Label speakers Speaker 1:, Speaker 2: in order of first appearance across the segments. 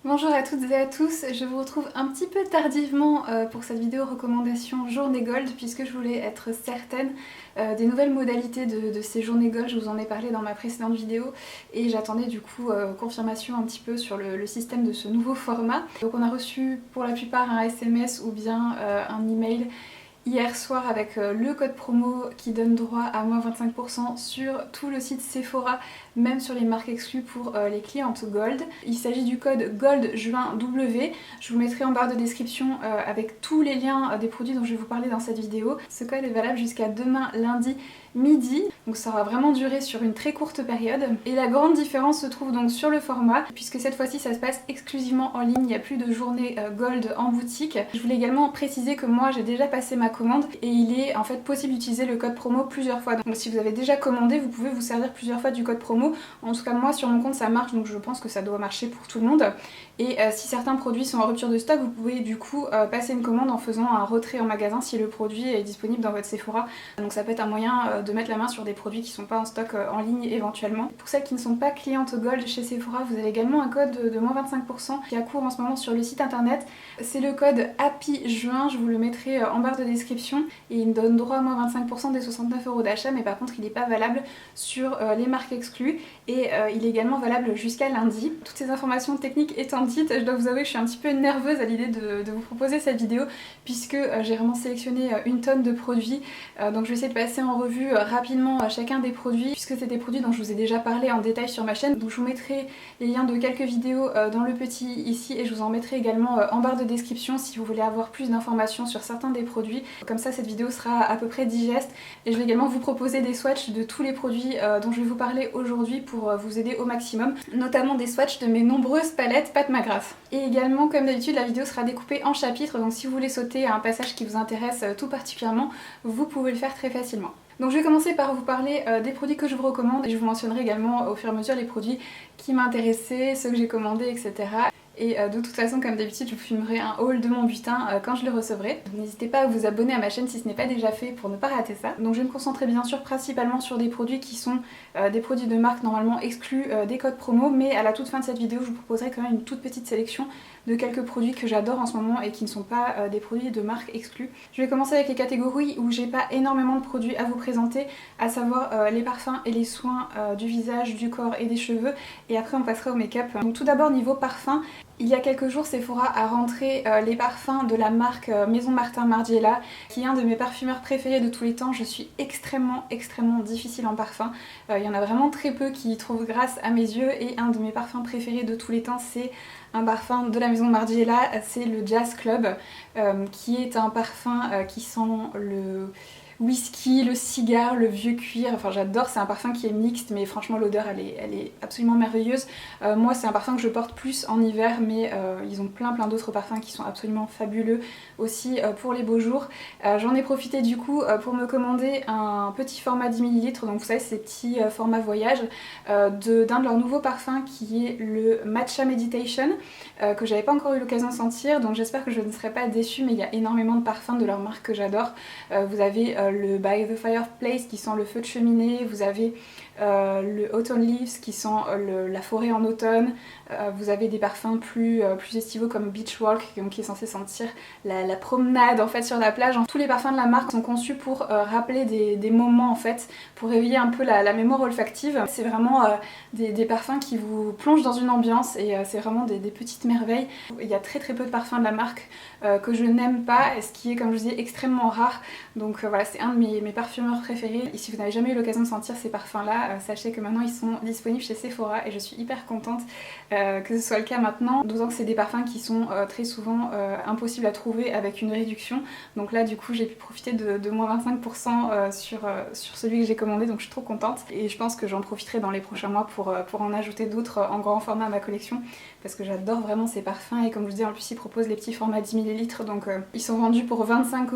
Speaker 1: Bonjour à toutes et à tous, je vous retrouve un petit peu tardivement pour cette vidéo recommandation journée gold puisque je voulais être certaine des nouvelles modalités de ces journées gold. Je vous en ai parlé dans ma précédente vidéo et j'attendais du coup confirmation un petit peu sur le système de ce nouveau format. Donc on a reçu pour la plupart un SMS ou bien un email hier soir avec le code promo qui donne droit à moins 25% sur tout le site Sephora, même sur les marques exclues pour les clientes Gold. Il s'agit du code GOLDJUINW. Je vous mettrai en barre de description avec tous les liens des produits dont je vais vous parler dans cette vidéo. Ce code est valable jusqu'à demain lundi midi, donc ça aura vraiment duré sur une très courte période. Et la grande différence se trouve donc sur le format, puisque cette fois-ci ça se passe exclusivement en ligne, il n'y a plus de journée gold en boutique. Je voulais également préciser que moi j'ai déjà passé ma commande et il est en fait possible d'utiliser le code promo plusieurs fois. Donc si vous avez déjà commandé, vous pouvez vous servir plusieurs fois du code promo. En tout cas moi sur mon compte ça marche, donc je pense que ça doit marcher pour tout le monde. Et si certains produits sont en rupture de stock, vous pouvez du coup passer une commande en faisant un retrait en magasin si le produit est disponible dans votre Sephora. Donc ça peut être un moyen de mettre la main sur des produits qui sont pas en stock en ligne éventuellement. Pour celles qui ne sont pas clientes Gold chez Sephora, vous avez également un code de moins 25% qui a cours en ce moment sur le site internet. C'est le code HAPPYJUIN, je vous le mettrai en barre de description et il me donne droit à moins 25% des 69€ d'achat, mais par contre il n'est pas valable sur les marques exclues et il est également valable jusqu'à lundi. Toutes ces informations techniques étant dites, je dois vous avouer que je suis un petit peu nerveuse à l'idée de vous proposer cette vidéo puisque j'ai vraiment sélectionné une tonne de produits, donc je vais essayer de passer en revue rapidement chacun des produits puisque c'est des produits dont je vous ai déjà parlé en détail sur ma chaîne. Donc je vous mettrai les liens de quelques vidéos dans le petit ici et je vous en mettrai également en barre de description si vous voulez avoir plus d'informations sur certains des produits. Comme ça cette vidéo sera à peu près digeste et je vais également vous proposer des swatchs de tous les produits dont je vais vous parler aujourd'hui pour vous aider au maximum, notamment des swatchs de mes nombreuses palettes Pat McGrath. Et également comme d'habitude la vidéo sera découpée en chapitres, donc si vous voulez sauter à un passage qui vous intéresse tout particulièrement, vous pouvez le faire très facilement. Donc je vais commencer par vous parler des produits que je vous recommande et je vous mentionnerai également au fur et à mesure les produits qui m'intéressaient, ceux que j'ai commandés, etc. Et de toute façon, comme d'habitude, je vous filmerai un haul de mon butin quand je le recevrai. Donc n'hésitez pas à vous abonner à ma chaîne si ce n'est pas déjà fait pour ne pas rater ça. Donc je vais me concentrer bien sûr principalement sur des produits qui sont des produits de marque normalement exclus des codes promo, mais à la toute fin de cette vidéo, je vous proposerai quand même une toute petite sélection de quelques produits que j'adore en ce moment et qui ne sont pas des produits de marque exclus. Je vais commencer avec les catégories où j'ai pas énormément de produits à vous présenter, à savoir les parfums et les soins du visage, du corps et des cheveux, et après on passera au make-up. Donc tout d'abord niveau parfum, il y a quelques jours, Sephora a rentré les parfums de la marque Maison Martin Margiela, qui est un de mes parfumeurs préférés de tous les temps. Je suis extrêmement difficile en parfum. Il y en a vraiment très peu qui y trouvent grâce à mes yeux et un de mes parfums préférés de tous les temps, c'est un parfum de la Maison Margiela, c'est le Jazz Club, qui est un parfum qui sent le whisky, le cigare, le vieux cuir, enfin j'adore, c'est un parfum qui est mixte mais franchement l'odeur elle est absolument merveilleuse. Moi c'est un parfum que je porte plus en hiver mais ils ont plein d'autres parfums qui sont absolument fabuleux aussi pour les beaux jours. J'en ai profité du coup pour me commander un petit format 10 ml, donc vous savez ces petits formats voyage, d'un de leurs nouveaux parfums qui est le Matcha Meditation, que j'avais pas encore eu l'occasion de sentir, donc j'espère que je ne serai pas déçue, mais il y a énormément de parfums de leur marque que j'adore. Vous avez le By the Fireplace qui sent le feu de cheminée, vous avez le Autumn Leaves qui sent la forêt en automne, vous avez des parfums plus estivaux comme Beach Walk qui est censé sentir la promenade en fait sur la plage. Tous les parfums de la marque sont conçus pour rappeler des moments en fait, pour réveiller un peu la mémoire olfactive. C'est vraiment des parfums qui vous plongent dans une ambiance et c'est vraiment des petites merveilles. Il y a très peu de parfums de la marque que je n'aime pas, ce qui est comme je dis extrêmement rare. Donc voilà, c'est un de mes parfumeurs préférés. Et si vous n'avez jamais eu l'occasion de sentir ces parfums là, sachez que maintenant ils sont disponibles chez Sephora et je suis hyper contente que ce soit le cas maintenant, d'autant que c'est des parfums qui sont très souvent impossibles à trouver avec une réduction. Donc là du coup j'ai pu profiter de moins 25% sur celui que j'ai commandé, donc je suis trop contente et je pense que j'en profiterai dans les prochains mois pour en ajouter d'autres en grand format à ma collection parce que j'adore vraiment ces parfums et comme je vous dis en plus ils proposent les petits formats 10 ml, donc ils sont vendus pour 25€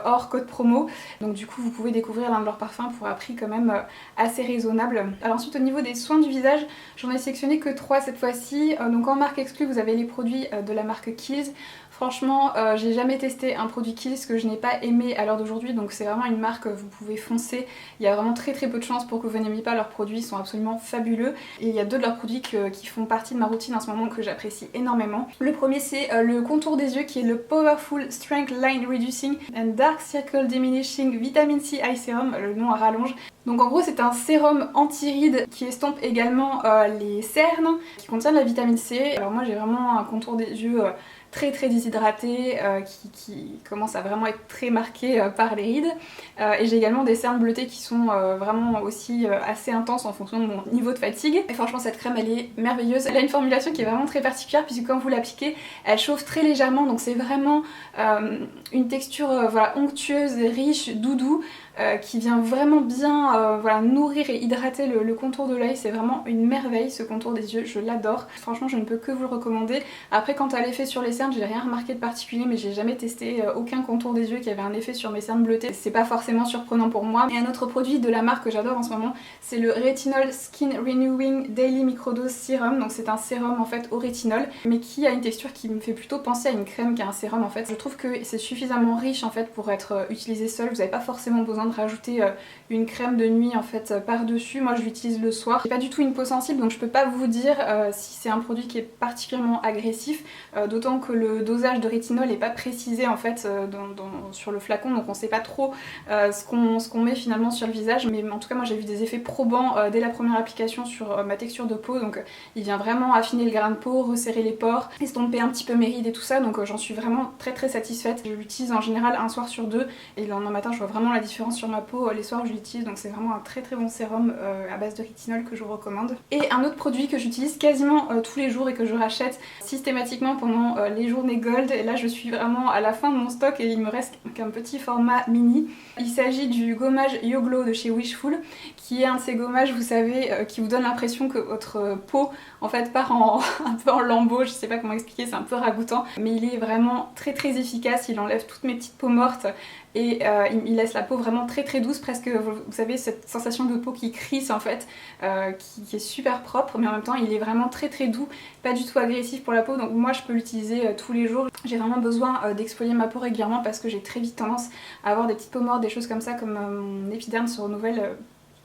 Speaker 1: hors code promo, donc du coup vous pouvez découvrir l'un de leurs parfums pour un prix quand même assez raisonnable. Alors ensuite au niveau des soins du visage, j'en ai sélectionné que 3 cette fois-ci. Donc en marque exclue vous avez les produits de la marque Kiehl's. Franchement, j'ai jamais testé un produit Kiehl's que je n'ai pas aimé à l'heure d'aujourd'hui, donc c'est vraiment une marque, vous pouvez foncer. Il y a vraiment très peu de chances pour que vous n'aimiez pas leurs produits, ils sont absolument fabuleux. Et il y a 2 de leurs produits qui font partie de ma routine en ce moment que j'apprécie énormément. Le premier c'est le contour des yeux qui est le Powerful Strength Line Reducing and Dark Circle Diminishing Vitamin C Eye Serum, le nom à rallonge. Donc en gros c'est un sérum anti-rides qui estompe également les cernes, qui contient de la vitamine C. Alors moi j'ai vraiment un contour des yeux très déshydraté, qui commence à vraiment être très marqué par les rides. Et j'ai également des cernes bleutées qui sont vraiment aussi assez intenses en fonction de mon niveau de fatigue. Et franchement cette crème elle est merveilleuse. Elle a une formulation qui est vraiment très particulière puisque quand vous l'appliquez elle chauffe très légèrement, donc c'est vraiment une texture voilà, onctueuse, riche, doudou. Qui vient vraiment bien voilà, nourrir et hydrater le contour de l'œil. C'est vraiment une merveille ce contour des yeux, je l'adore. Franchement je ne peux que vous le recommander. Après quant à l'effet sur les cernes, j'ai rien remarqué de particulier, mais j'ai jamais testé aucun contour des yeux qui avait un effet sur mes cernes bleutées. C'est pas forcément surprenant pour moi. Et un autre produit de la marque que j'adore en ce moment, c'est le Retinol Skin Renewing Daily Microdose Serum. Donc c'est un sérum en fait au rétinol, mais qui a une texture qui me fait plutôt penser à une crème qu'à un sérum en fait. Je trouve que c'est suffisamment riche en fait pour être utilisé seul. Vous n'avez pas forcément besoin de rajouter une crème de nuit en fait par dessus. Moi je l'utilise le soir. J'ai pas du tout une peau sensible, donc je peux pas vous dire si c'est un produit qui est particulièrement agressif, d'autant que le dosage de rétinol n'est pas précisé en fait sur le flacon, donc on sait pas trop ce qu'on met finalement sur le visage. Mais en tout cas moi j'ai vu des effets probants dès la première application sur ma texture de peau, donc il vient vraiment affiner le grain de peau, resserrer les pores, estomper un petit peu mes rides et tout ça, donc j'en suis vraiment très satisfaite. Je l'utilise en général un soir sur 2 et le lendemain matin je vois vraiment la différence sur ma peau les soirs où je l'utilise, donc c'est vraiment un très bon sérum à base de rétinol que je vous recommande. Et un autre produit que j'utilise quasiment tous les jours et que je rachète systématiquement pendant les journées Gold, et là je suis vraiment à la fin de mon stock et il me reste qu'un petit format mini. Il s'agit du gommage Yo Glow de chez Wishful, qui est un de ces gommages vous savez qui vous donne l'impression que votre peau en fait part un peu en lambeaux, je sais pas comment expliquer, c'est un peu ragoûtant, mais il est vraiment très efficace, il enlève toutes mes petites peaux mortes et il laisse la peau vraiment très douce, presque vous savez cette sensation de peau qui crisse en fait, qui est super propre, mais en même temps il est vraiment très doux, pas du tout agressif pour la peau, donc moi je peux l'utiliser tous les jours. J'ai vraiment besoin d'exfolier ma peau régulièrement parce que j'ai très vite tendance à avoir des petites peaux mortes, des choses comme ça, comme mon épiderme se renouvelle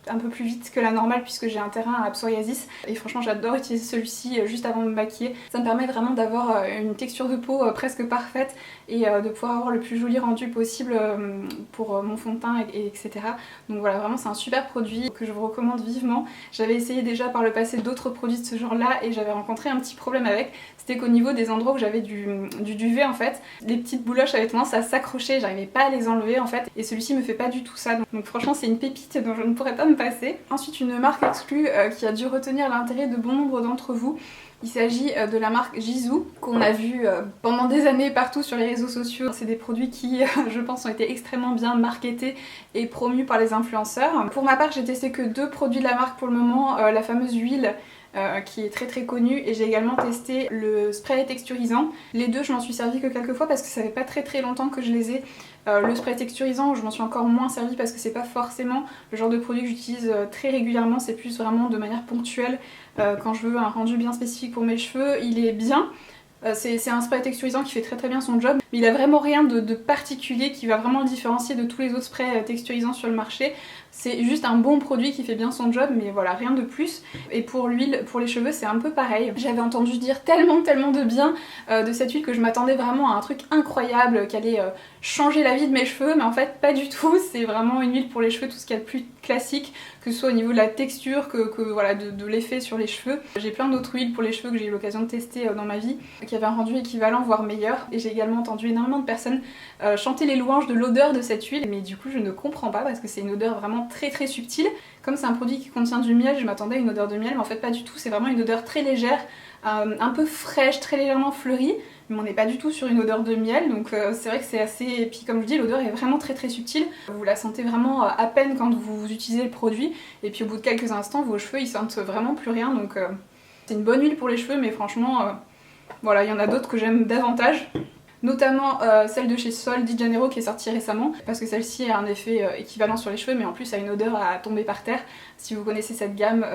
Speaker 1: un peu plus vite que la normale puisque j'ai un terrain à psoriasis, et franchement j'adore utiliser celui-ci juste avant de me maquiller. Ça me permet vraiment d'avoir une texture de peau presque parfaite et de pouvoir avoir le plus joli rendu possible pour mon fond de teint etc. Donc voilà, vraiment c'est un super produit que je vous recommande vivement. J'avais essayé déjà par le passé d'autres produits de ce genre là et j'avais rencontré un petit problème avec, c'était qu'au niveau des endroits où j'avais du duvet en fait, les petites bouloches avaient tendance à s'accrocher, j'arrivais pas à les enlever en fait, et celui-ci me fait pas du tout ça, donc franchement c'est une pépite dont je ne pourrais pas me passer. Ensuite une marque exclue qui a dû retenir l'intérêt de bon nombre d'entre vous. Il s'agit de la marque Jisoo, qu'on a vu pendant des années partout sur les réseaux sociaux. C'est des produits qui, je pense, ont été extrêmement bien marketés et promus par les influenceurs. Pour ma part, j'ai testé que 2 produits de la marque pour le moment, la fameuse huile qui est très connue, et j'ai également testé le spray texturisant. Les deux je m'en suis servi que quelques fois parce que ça fait pas très longtemps que je les ai. Le spray texturisant je m'en suis encore moins servi parce que c'est pas forcément le genre de produit que j'utilise très régulièrement, c'est plus vraiment de manière ponctuelle quand je veux un rendu bien spécifique pour mes cheveux. Il est bien, c'est un spray texturisant qui fait très bien son job, mais il a vraiment rien de particulier qui va vraiment le différencier de tous les autres sprays texturisants sur le marché. C'est juste un bon produit qui fait bien son job, mais voilà, rien de plus. Et pour l'huile, pour les cheveux, c'est un peu pareil. J'avais entendu dire tellement de bien de cette huile que je m'attendais vraiment à un truc incroyable qui allait changer la vie de mes cheveux, mais en fait pas du tout. C'est vraiment une huile pour les cheveux, tout ce qu'il y a de plus classique, que ce soit au niveau de la texture, que voilà, de l'effet sur les cheveux. J'ai plein d'autres huiles pour les cheveux que j'ai eu l'occasion de tester dans ma vie, qui avaient un rendu équivalent, voire meilleur. Et j'ai également entendu énormément de personnes chanter les louanges de l'odeur de cette huile, mais du coup je ne comprends pas parce que c'est une odeur vraiment très subtile. Comme c'est un produit qui contient du miel, je m'attendais à une odeur de miel, mais en fait pas du tout. C'est vraiment une odeur très légère, un peu fraîche, très légèrement fleurie, mais on n'est pas du tout sur une odeur de miel, donc c'est vrai que c'est assez... Et puis comme je dis, l'odeur est vraiment très subtile. Vous la sentez vraiment à peine quand vous utilisez le produit, et puis au bout de quelques instants, vos cheveux ils sentent vraiment plus rien, donc c'est une bonne huile pour les cheveux, mais franchement, voilà, il y en a d'autres que j'aime davantage. notamment celle de chez Sol de Janeiro qui est sortie récemment, parce que celle-ci a un effet équivalent sur les cheveux, mais en plus a une odeur à tomber par terre. Si vous connaissez cette gamme,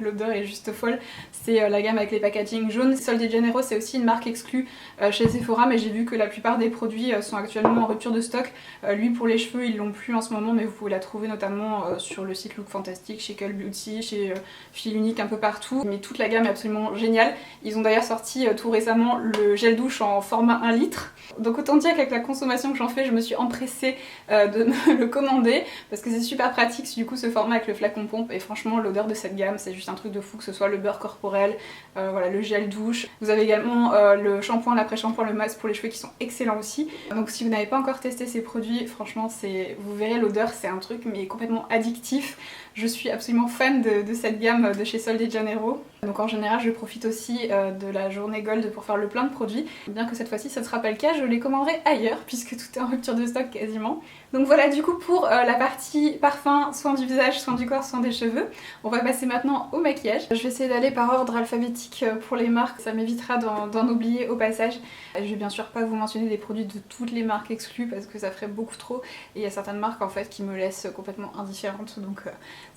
Speaker 1: l'odeur est juste folle. C'est la gamme avec les packaging jaunes. Sol de Janeiro, c'est aussi une marque exclue chez Sephora, mais j'ai vu que la plupart des produits sont actuellement en rupture de stock. Lui pour les cheveux, ils l'ont plus en ce moment, mais vous pouvez la trouver notamment sur le site Look Fantastic, chez Cult Beauty, chez Fil Unique, un peu partout. Mais toute la gamme est absolument géniale. Ils ont d'ailleurs sorti tout récemment le gel douche en format 1 litre. Donc autant dire qu'avec la consommation que j'en fais, je me suis empressée de me le commander parce que c'est super pratique du coup ce format avec le flacon pompe, et franchement l'odeur de cette gamme c'est juste un truc de fou, que ce soit le beurre corporel, voilà, le gel douche. Vous avez également le shampoing, l'après-shampoing, le masque pour les cheveux qui sont excellents aussi. Donc si vous n'avez pas encore testé ces produits, franchement vous verrez l'odeur, c'est un truc mais complètement addictif. Je suis absolument fan de cette gamme de chez Sol de Janeiro. Donc en général je profite aussi de la journée Gold pour faire le plein de produits. Bien que cette fois-ci ça ne sera pas le cas, je les commanderai ailleurs puisque tout est en rupture de stock quasiment. Donc voilà du coup pour la partie parfum, soin du visage, soin du corps, soin des cheveux. On va passer maintenant au maquillage. Je vais essayer d'aller par ordre alphabétique pour les marques, ça m'évitera d'en oublier au passage. Je vais bien sûr pas vous mentionner des produits de toutes les marques exclues parce que ça ferait beaucoup trop, et il y a certaines marques en fait qui me laissent complètement indifférente, donc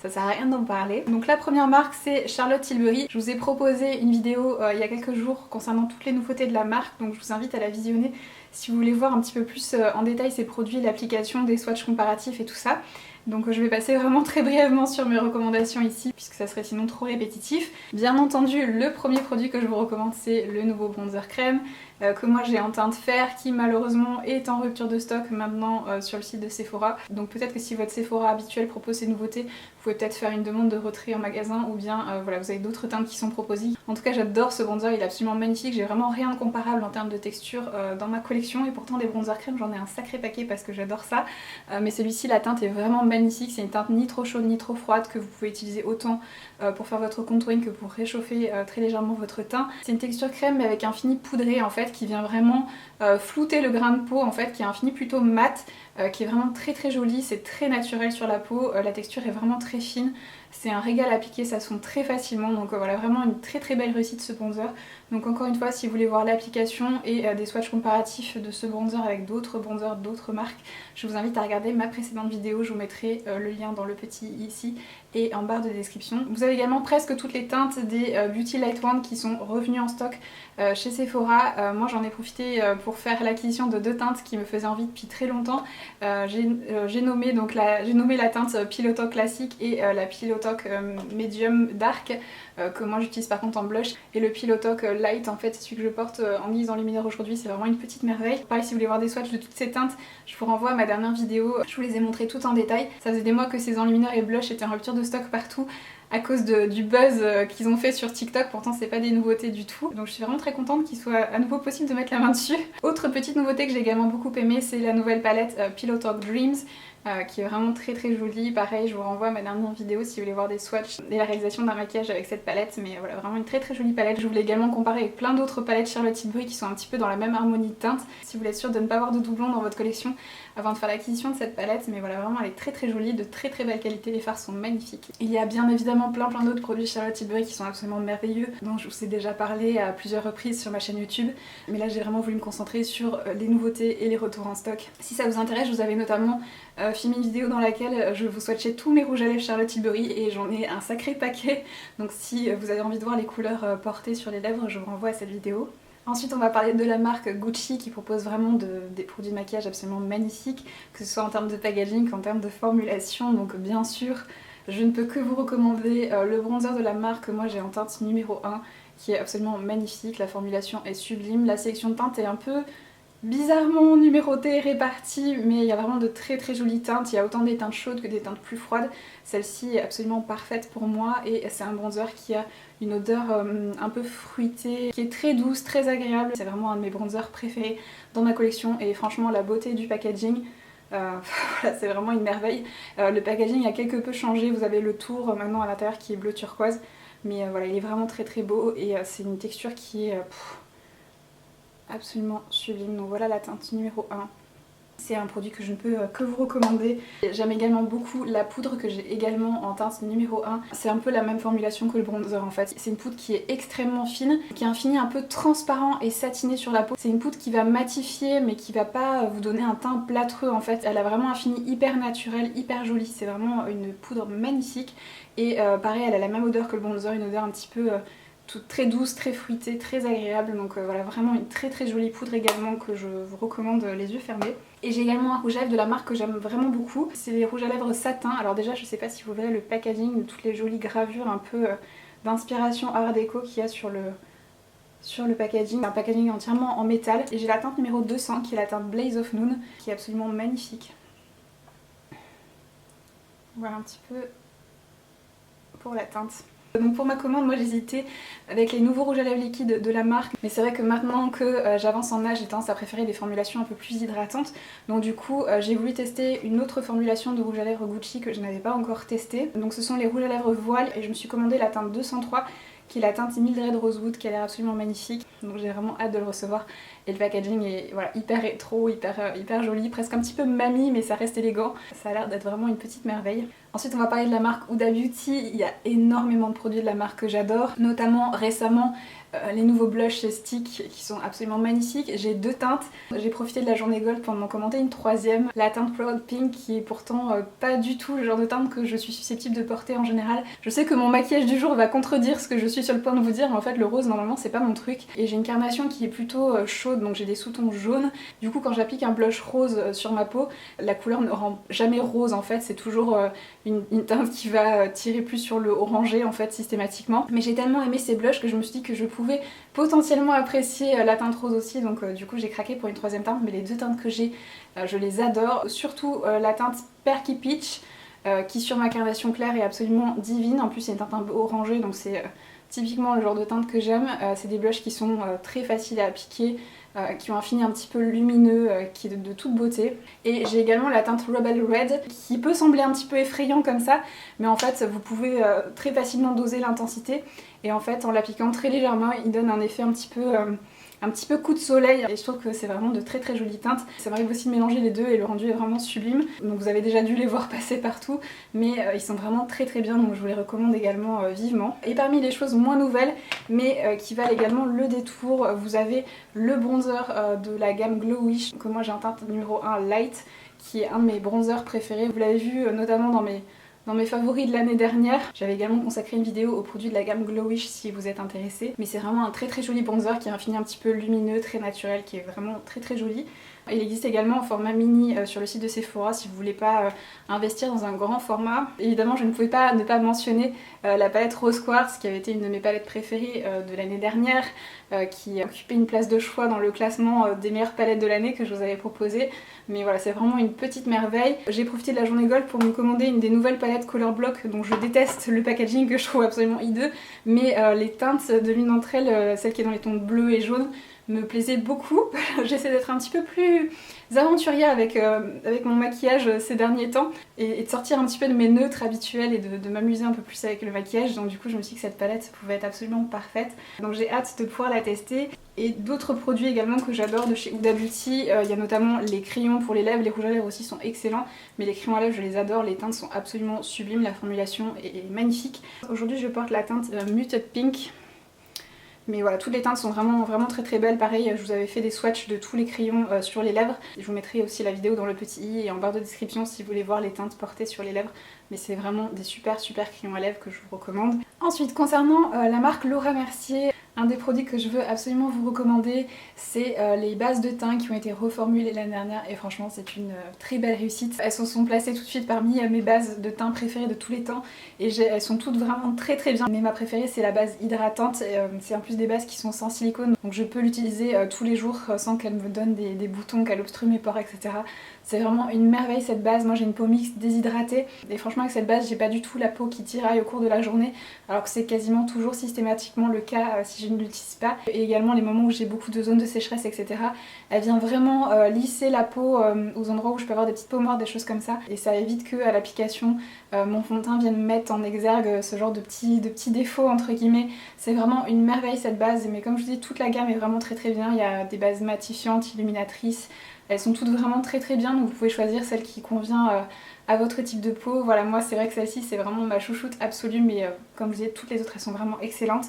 Speaker 1: ça sert à rien d'en parler. Donc la première marque c'est Charlotte Tilbury. Je vous ai proposé une vidéo il y a quelques jours concernant toutes les nouveautés de la marque, donc je vous invite à la visionner si vous voulez voir un petit peu plus en détail ces produits, l'application, des swatchs comparatifs et tout ça. Donc je vais passer vraiment très brièvement sur mes recommandations ici puisque ça serait sinon trop répétitif. Bien entendu, le premier produit que je vous recommande c'est le nouveau bronzer crème que moi j'ai en teinte fer, qui malheureusement est en rupture de stock maintenant sur le site de Sephora. Donc peut-être que si votre Sephora habituel propose ces nouveautés, vous pouvez peut-être faire une demande de retrait en magasin, ou bien voilà, vous avez d'autres teintes qui sont proposées. En tout cas j'adore ce bronzer, il est absolument magnifique, j'ai vraiment rien de comparable en termes de texture dans ma collection, et pourtant des bronzers crème j'en ai un sacré paquet parce que j'adore ça. Mais celui-ci, la teinte est vraiment magnifique, c'est une teinte ni trop chaude ni trop froide que vous pouvez utiliser autant pour faire votre contouring que pour réchauffer très légèrement votre teint. C'est une texture crème mais avec un fini poudré en fait qui vient vraiment flouter le grain de peau en fait, qui a un fini plutôt mat, qui est vraiment très très joli, c'est très naturel sur la peau, la texture est vraiment très fine. C'est un régal à appliquer, ça se fond très facilement, donc voilà, vraiment une très très belle réussite ce bronzer. Donc encore une fois, si vous voulez voir l'application et des swatchs comparatifs de ce bronzer avec d'autres bronzers d'autres marques, je vous invite à regarder ma précédente vidéo, je vous mettrai le lien dans le petit ici et en barre de description. Vous avez également presque toutes les teintes des Beauty Light Wand qui sont revenues en stock chez Sephora. Moi j'en ai profité pour faire l'acquisition de deux teintes qui me faisaient envie depuis très longtemps. J'ai nommé la teinte Pillow Talk classique et la Pillow Talk Medium Dark que moi j'utilise par contre en blush, et le Pillow Talk Light en fait c'est celui que je porte en guise enlumineur aujourd'hui, c'est vraiment une petite merveille. Pareil, si vous voulez voir des swatchs de toutes ces teintes, je vous renvoie à ma dernière vidéo, je vous les ai montrées toutes en détail. Ça faisait des mois que ces enlumineurs et blush étaient en rupture de stock partout à cause du buzz qu'ils ont fait sur TikTok, pourtant c'est pas des nouveautés du tout. Donc je suis vraiment très contente qu'il soit à nouveau possible de mettre la main dessus. Autre petite nouveauté que j'ai également beaucoup aimée, c'est la nouvelle palette Pillow Talk Dreams. Qui est vraiment très très jolie. Pareil, je vous renvoie à ma dernière vidéo si vous voulez voir des swatchs et la réalisation d'un maquillage avec cette palette, mais voilà, vraiment une très très jolie palette. Je voulais également comparer avec plein d'autres palettes Charlotte Tilbury qui sont un petit peu dans la même harmonie de teinte, si vous voulez être sûr de ne pas avoir de doublons dans votre collection avant de faire l'acquisition de cette palette. Mais voilà, vraiment elle est très très jolie, de très très belle qualité, les fards sont magnifiques. Il y a bien évidemment plein d'autres produits Charlotte Tilbury qui sont absolument merveilleux, dont je vous ai déjà parlé à plusieurs reprises sur ma chaîne YouTube, mais là j'ai vraiment voulu me concentrer sur les nouveautés et les retours en stock. Si ça vous intéresse, je vous avais notamment filmé une vidéo dans laquelle je vous swatchais tous mes rouges à lèvres Charlotte Tilbury, et j'en ai un sacré paquet, donc si vous avez envie de voir les couleurs portées sur les lèvres, je vous renvoie à cette vidéo. Ensuite on va parler de la marque Gucci qui propose vraiment des produits de maquillage absolument magnifiques, que ce soit en termes de packaging qu'en termes de formulation. Donc bien sûr je ne peux que vous recommander le bronzer de la marque que moi j'ai en teinte numéro 1 qui est absolument magnifique, la formulation est sublime, la sélection de teintes est un peu bizarrement numérotée, répartie, mais il y a vraiment de très très jolies teintes, il y a autant des teintes chaudes que des teintes plus froides. Celle-ci est absolument parfaite pour moi et c'est un bronzer qui a une odeur un peu fruitée, qui est très douce, très agréable. C'est vraiment un de mes bronzers préférés dans ma collection, et franchement la beauté du packaging, voilà, c'est vraiment une merveille. Le packaging a quelque peu changé, vous avez le tour maintenant à l'intérieur qui est bleu turquoise, mais voilà, il est vraiment très très beau, et c'est une texture qui est absolument sublime. Donc voilà la teinte numéro 1. C'est un produit que je ne peux que vous recommander. J'aime également beaucoup la poudre que j'ai également en teinte numéro 1. C'est un peu la même formulation que le bronzer en fait. C'est une poudre qui est extrêmement fine, qui a un fini un peu transparent et satiné sur la peau. C'est une poudre qui va matifier mais qui va pas vous donner un teint plâtreux en fait. Elle a vraiment un fini hyper naturel, hyper joli. C'est vraiment une poudre magnifique. Et pareil, elle a la même odeur que le bronzer, une odeur un petit peu... très douce, très fruitée, très agréable, donc voilà, vraiment une très jolie poudre également que je vous recommande les yeux fermés. Et j'ai également un rouge à lèvres de la marque que j'aime vraiment beaucoup, c'est les rouges à lèvres satin. Alors déjà je sais pas si vous verrez le packaging, toutes les jolies gravures un peu d'inspiration art déco qu'il y a sur le packaging, un packaging entièrement en métal. Et j'ai la teinte numéro 200 qui est la teinte Blaze of Noon, qui est absolument magnifique. Voilà un petit peu pour la teinte. Donc pour ma commande, moi j'hésitais avec les nouveaux rouges à lèvres liquides de la marque, mais c'est vrai que maintenant que j'avance en âge, j'ai tendance à préférer des formulations un peu plus hydratantes. Donc du coup j'ai voulu tester une autre formulation de rouge à lèvres Gucci que je n'avais pas encore testé. Donc ce sont les rouges à lèvres voile et je me suis commandé la teinte 203 qui est la teinte Mildred Rosewood, qui a l'air absolument magnifique. Donc j'ai vraiment hâte de le recevoir. Et le packaging est voilà, hyper rétro, hyper joli, presque un petit peu mamie, mais ça reste élégant. Ça a l'air d'être vraiment une petite merveille. Ensuite on va parler de la marque Huda Beauty. Il y a énormément de produits de la marque que j'adore, notamment récemment les nouveaux blush stick qui sont absolument magnifiques. J'ai deux teintes, j'ai profité de la journée gold pour m'en commander une troisième, la teinte Proud Pink, qui est pourtant pas du tout le genre de teinte que je suis susceptible de porter en général. Je sais que mon maquillage du jour va contredire ce que je suis sur le point de vous dire, mais en fait le rose normalement c'est pas mon truc. Et j'ai une carnation qui est plutôt chaude, donc j'ai des sous-tons jaunes. Du coup quand j'applique un blush rose sur ma peau, la couleur ne rend jamais rose en fait, c'est toujours une teinte qui va tirer plus sur le orangé en fait systématiquement. Mais j'ai tellement aimé ces blushs que je me suis dit que je pouvais potentiellement apprécier la teinte rose aussi, donc du coup j'ai craqué pour une troisième teinte. Mais les deux teintes que j'ai, je les adore, surtout la teinte Perky Peach qui sur ma carnation claire est absolument divine. En plus c'est une teinte un peu orangée, donc c'est typiquement le genre de teinte que j'aime. C'est des blushs qui sont très faciles à appliquer, qui ont un fini un petit peu lumineux, qui est de toute beauté. Et j'ai également la teinte Rebel Red, qui peut sembler un petit peu effrayant comme ça, mais en fait vous pouvez très facilement doser l'intensité, et en fait en l'appliquant très légèrement, il donne un effet un petit peu coup de soleil, et je trouve que c'est vraiment de très jolies teintes. Ça m'arrive aussi de mélanger les deux et le rendu est vraiment sublime. Donc vous avez déjà dû les voir passer partout, mais ils sont vraiment très bien, donc je vous les recommande également vivement. Et parmi les choses moins nouvelles, mais qui valent également le détour, vous avez le bronzer de la gamme Glow Wish, que moi j'ai en teinte numéro 1 Light, qui est un de mes bronzers préférés. Vous l'avez vu notamment dans mes favoris de l'année dernière. J'avais également consacré une vidéo aux produits de la gamme Glow Wish si vous êtes intéressés. Mais c'est vraiment un très joli bronzer qui a un fini un petit peu lumineux, très naturel, qui est vraiment très joli. Il existe également en format mini sur le site de Sephora si vous voulez pas investir dans un grand format. Évidemment je ne pouvais pas ne pas mentionner la palette Rose Quartz qui avait été une de mes palettes préférées de l'année dernière, qui occupait une place de choix dans le classement des meilleures palettes de l'année que je vous avais proposé. Mais voilà, c'est vraiment une petite merveille. J'ai profité de la journée gold pour me commander une des nouvelles palettes Color Block, dont je déteste le packaging que je trouve absolument hideux, mais les teintes de l'une d'entre elles, celle qui est dans les tons bleu et jaune, me plaisait beaucoup. J'essaie d'être un petit peu plus aventurière avec mon maquillage ces derniers temps et de sortir un petit peu de mes neutres habituels et de m'amuser un peu plus avec le maquillage. Donc du coup je me suis dit que cette palette pouvait être absolument parfaite. Donc j'ai hâte de pouvoir la tester. Et d'autres produits également que j'adore de chez Huda Beauty, il y a notamment les crayons pour les lèvres. Les rouges à lèvres aussi sont excellents, mais les crayons à lèvres je les adore, les teintes sont absolument sublimes, la formulation est magnifique. Aujourd'hui je porte la teinte Muted Pink. Mais voilà, toutes les teintes sont vraiment très belles. Pareil, je vous avais fait des swatchs de tous les crayons sur les lèvres. Je vous mettrai aussi la vidéo dans le petit i et en barre de description si vous voulez voir les teintes portées sur les lèvres. Mais c'est vraiment des super crayons à lèvres que je vous recommande. Ensuite, concernant la marque Laura Mercier, un des produits que je veux absolument vous recommander, c'est les bases de teint qui ont été reformulées l'année dernière et franchement c'est une très belle réussite. Elles se sont placées tout de suite parmi mes bases de teint préférées de tous les temps et elles sont toutes vraiment très bien. Mais ma préférée c'est la base hydratante, c'est en plus des bases qui sont sans silicone, donc je peux l'utiliser tous les jours sans qu'elle me donne des boutons, qu'elle obstrue mes pores, etc. C'est vraiment une merveille cette base. Moi j'ai une peau mixte déshydratée et franchement avec cette base j'ai pas du tout la peau qui tiraille au cours de la journée, alors que c'est quasiment toujours systématiquement le cas si je ne l'utilise pas. Et également les moments où j'ai beaucoup de zones de sécheresse, etc. Elle vient vraiment lisser la peau aux endroits où je peux avoir des petites peaux mortes, des choses comme ça, et ça évite que à l'application mon fond de teint vienne mettre en exergue ce genre de petits défauts entre guillemets. C'est vraiment une merveille cette base, mais comme je vous dis toute la gamme est vraiment très bien. Il y a des bases matifiantes, illuminatrices, Elles sont toutes vraiment très bien, donc vous pouvez choisir celle qui convient à votre type de peau. Voilà, moi c'est vrai que celle-ci c'est vraiment ma chouchoute absolue, mais comme je vous disais, toutes les autres elles sont vraiment excellentes.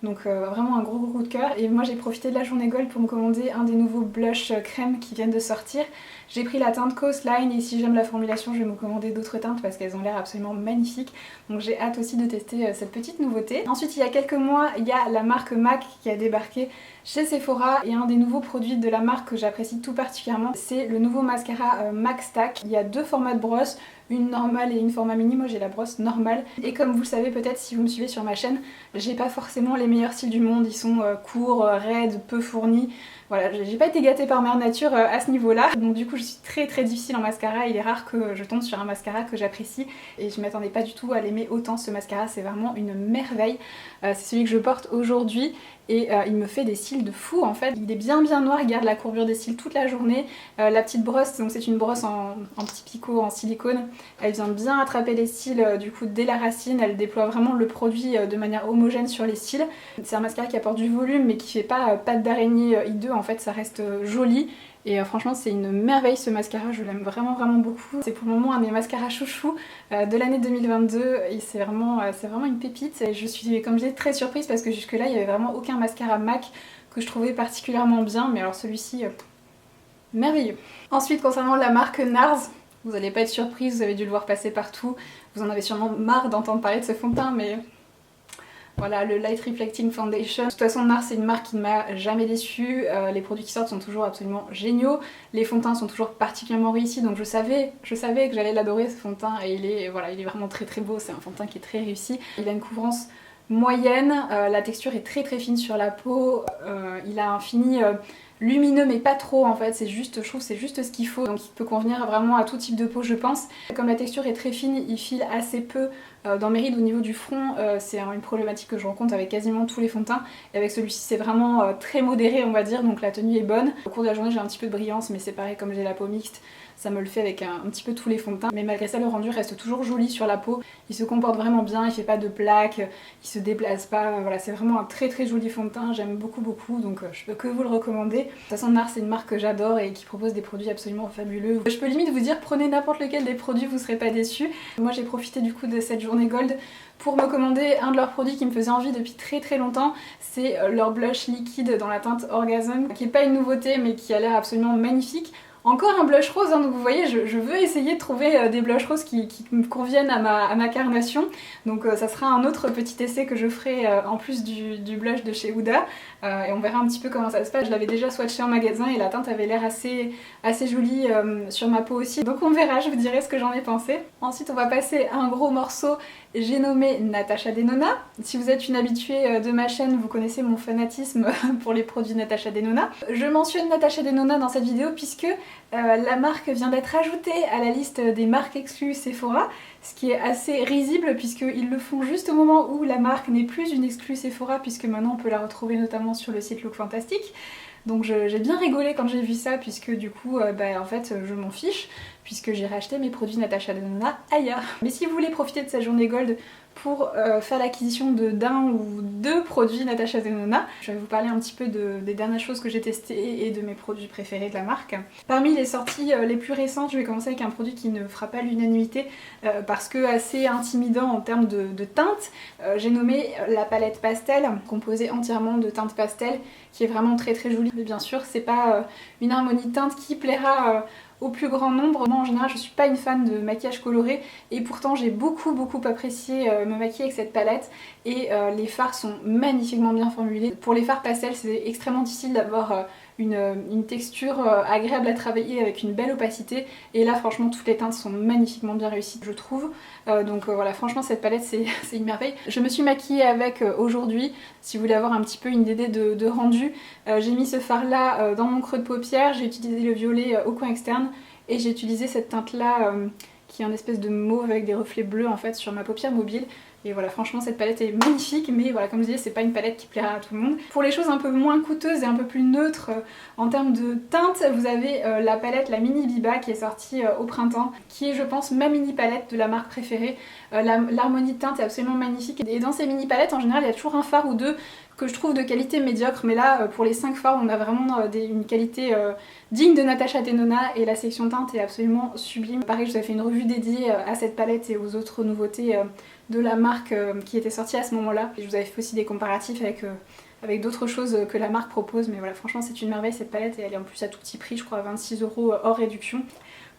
Speaker 1: Donc vraiment un gros coup de cœur. Et moi j'ai profité de la journée Gold pour me commander un des nouveaux blush crème qui viennent de sortir. J'ai pris la teinte Coastline et si j'aime la formulation je vais me commander d'autres teintes parce qu'elles ont l'air absolument magnifiques. Donc j'ai hâte aussi de tester cette petite nouveauté. Ensuite il y a quelques mois il y a la marque MAC qui a débarqué chez Sephora et un des nouveaux produits de la marque que j'apprécie tout particulièrement c'est le nouveau mascara MAC Stack. Il y a deux formats de brosse, une normale et une format mini. Moi j'ai la brosse normale et comme vous le savez peut-être si vous me suivez sur ma chaîne, j'ai pas forcément les meilleurs cils du monde, ils sont courts, raides, peu fournis. Voilà, j'ai pas été gâtée par mère nature à ce niveau-là, donc du coup je suis très difficile en mascara. Il est rare que je tombe sur un mascara que j'apprécie et je m'attendais pas du tout à l'aimer autant. Ce mascara c'est vraiment une merveille. C'est celui que je porte aujourd'hui et il me fait des cils de fou en fait. Il est bien noir, il garde la courbure des cils toute la journée. La petite brosse, donc c'est une brosse en petit picot en silicone, elle vient bien attraper les cils du coup dès la racine, elle déploie vraiment le produit de manière homogène sur les cils. C'est un mascara qui apporte du volume mais qui fait pas patte d'araignée hideux, en fait ça reste joli. Et franchement c'est une merveille ce mascara, je l'aime vraiment beaucoup. C'est pour le moment un des mascaras chouchou de l'année 2022 et c'est vraiment une pépite. Et je suis comme je disais très surprise parce que jusque là il n'y avait vraiment aucun mascara MAC que je trouvais particulièrement bien, mais alors celui-ci, merveilleux. Ensuite concernant la marque NARS, vous n'allez pas être surprise, vous avez dû le voir passer partout, vous en avez sûrement marre d'entendre parler de ce fond de teint mais... Voilà, le Light Reflecting Foundation. De toute façon, NARS c'est une marque qui ne m'a jamais déçue. Les produits qui sortent sont toujours absolument géniaux. Les fonds de teint sont toujours particulièrement réussis, donc je savais que j'allais l'adorer ce fond de teint et il est vraiment très beau. C'est un fond de teint qui est très réussi. Il a une couvrance moyenne, la texture est très fine sur la peau. Il a un fini lumineux mais pas trop en fait, je trouve c'est juste ce qu'il faut, donc il peut convenir vraiment à tout type de peau je pense. Comme la texture est très fine, il file assez peu dans mes rides au niveau du front, c'est une problématique que je rencontre avec quasiment tous les fonds de teint, et avec celui-ci c'est vraiment très modéré on va dire, donc la tenue est bonne. Au cours de la journée j'ai un petit peu de brillance mais c'est pareil, comme j'ai la peau mixte, ça me le fait avec un petit peu tous les fonds de teint, mais malgré ça le rendu reste toujours joli sur la peau, il se comporte vraiment bien, il fait pas de plaques, il se déplace pas, voilà c'est vraiment un très joli fond de teint, j'aime beaucoup donc je peux que vous le recommander. De toute façon NARS c'est une marque que j'adore et qui propose des produits absolument fabuleux. Je peux limite vous dire prenez n'importe lequel des produits, vous serez pas déçus. Moi j'ai profité du coup de cette journée Gold pour me commander un de leurs produits qui me faisait envie depuis très longtemps, c'est leur blush liquide dans la teinte Orgasm, qui est pas une nouveauté mais qui a l'air absolument magnifique. Encore un blush rose, hein, donc vous voyez, je veux essayer de trouver des blushs roses qui me conviennent à ma carnation. Donc ça sera un autre petit essai que je ferai en plus du blush de chez Huda. Et on verra un petit peu comment ça se passe. Je l'avais déjà swatché en magasin et la teinte avait l'air assez jolie sur ma peau aussi. Donc on verra, je vous dirai ce que j'en ai pensé. Ensuite on va passer à un gros morceau, j'ai nommé Natasha Denona. Si vous êtes une habituée de ma chaîne, vous connaissez mon fanatisme pour les produits Natasha Denona. Je mentionne Natasha Denona dans cette vidéo puisque la marque vient d'être ajoutée à la liste des marques exclues Sephora, ce qui est assez risible puisqu'ils le font juste au moment où la marque n'est plus une exclue Sephora, puisque maintenant on peut la retrouver notamment sur le site Look Fantastic. Donc j'ai bien rigolé quand j'ai vu ça puisque du coup en fait je m'en fiche puisque j'ai racheté mes produits Natasha Denona ailleurs. Mais si vous voulez profiter de cette journée Gold pour faire l'acquisition d'un ou deux produits Natasha Denona, je vais vous parler un petit peu des dernières choses que j'ai testées et de mes produits préférés de la marque. Parmi les sorties les plus récentes, je vais commencer avec un produit qui ne fera pas l'unanimité parce que assez intimidant en termes de teinte. J'ai nommé la palette pastel, composée entièrement de teintes pastel, qui est vraiment très jolie. Mais bien sûr, c'est pas une harmonie de teinte qui plaira au plus grand nombre. Moi en général je suis pas une fan de maquillage coloré et pourtant j'ai beaucoup apprécié me maquiller avec cette palette et les fards sont magnifiquement bien formulés. Pour les fards pastel c'est extrêmement difficile d'avoir une texture agréable à travailler avec une belle opacité et là franchement toutes les teintes sont magnifiquement bien réussies je trouve. Donc voilà, franchement cette palette c'est une merveille. Je me suis maquillée avec aujourd'hui, si vous voulez avoir un petit peu une idée de rendu. J'ai mis ce fard là dans mon creux de paupière, j'ai utilisé le violet au coin externe et j'ai utilisé cette teinte là qui est un espèce de mauve avec des reflets bleus en fait sur ma paupière mobile. Et voilà, franchement cette palette est magnifique, mais voilà, comme je disais, c'est pas une palette qui plaira à tout le monde. Pour les choses un peu moins coûteuses et un peu plus neutres en termes de teinte, vous avez la palette, la Mini Biba qui est sortie au printemps, qui est je pense ma mini palette de la marque préférée. L'harmonie de teinte est absolument magnifique, et dans ces mini palettes en général il y a toujours un fard ou deux que je trouve de qualité médiocre, mais là pour les 5 fards on a vraiment une qualité digne de Natasha Denona, et la section teinte est absolument sublime. Pareil, je vous avais fait une revue dédiée à cette palette et aux autres nouveautés de la marque qui était sortie à ce moment-là. Je vous avais fait aussi des comparatifs avec d'autres choses que la marque propose, mais voilà, franchement c'est une merveille cette palette, et elle est en plus à tout petit prix, je crois à 26 € hors réduction.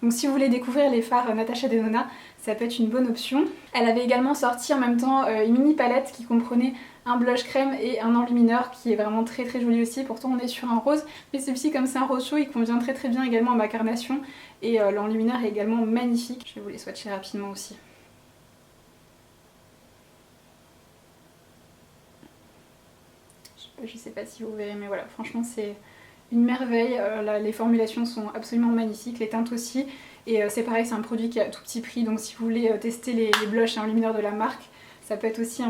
Speaker 1: Donc si vous voulez découvrir les fards Natasha Denona, ça peut être une bonne option. Elle avait également sorti en même temps une mini palette qui comprenait un blush crème et un enlumineur qui est vraiment très joli aussi. Pourtant on est sur un rose, mais celui-ci comme c'est un rose chaud, il convient très bien également à ma carnation, et l'enlumineur est également magnifique. Je vais vous les swatcher rapidement aussi. Je sais pas si vous verrez, mais voilà, franchement c'est une merveille. Les formulations sont absolument magnifiques, les teintes aussi, et c'est pareil, c'est un produit qui est à tout petit prix, donc si vous voulez tester les blushs et enlumineurs de la marque, ça peut être aussi un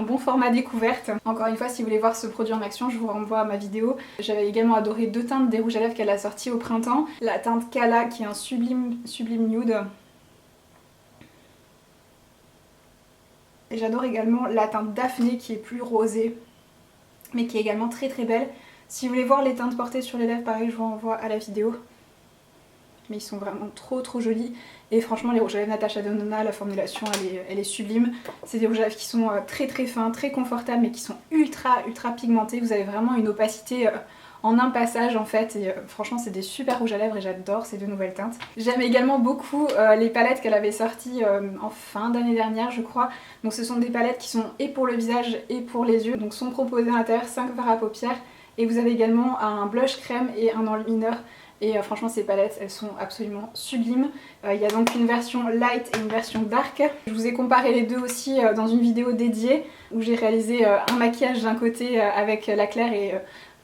Speaker 1: bon format découverte. Encore une fois, si vous voulez voir ce produit en action, je vous renvoie à ma vidéo. J'avais également adoré deux teintes des rouges à lèvres qu'elle a sorties au printemps. La teinte Kala qui est un sublime nude. Et j'adore également la teinte Daphné qui est plus rosée, mais qui est également très belle. Si vous voulez voir les teintes portées sur les lèvres, pareil, je vous renvoie à la vidéo. Mais ils sont vraiment trop jolis, et franchement les rouges à lèvres Natasha Denona, la formulation elle est sublime. C'est des rouges à lèvres qui sont très fins, très confortables, mais qui sont ultra pigmentés. Vous avez vraiment une opacité en un passage en fait, et franchement c'est des super rouges à lèvres et j'adore ces deux nouvelles teintes. J'aime également beaucoup les palettes qu'elle avait sorties en fin d'année dernière je crois. Donc ce sont des palettes qui sont et pour le visage et pour les yeux, donc sont proposées à l'intérieur 5 fards à paupières, et vous avez également un blush crème et un enlumineur. Et franchement ces palettes elles sont absolument sublimes. Il y a donc une version light et une version dark. Je vous ai comparé les deux aussi dans une vidéo dédiée où j'ai réalisé un maquillage d'un côté avec la claire et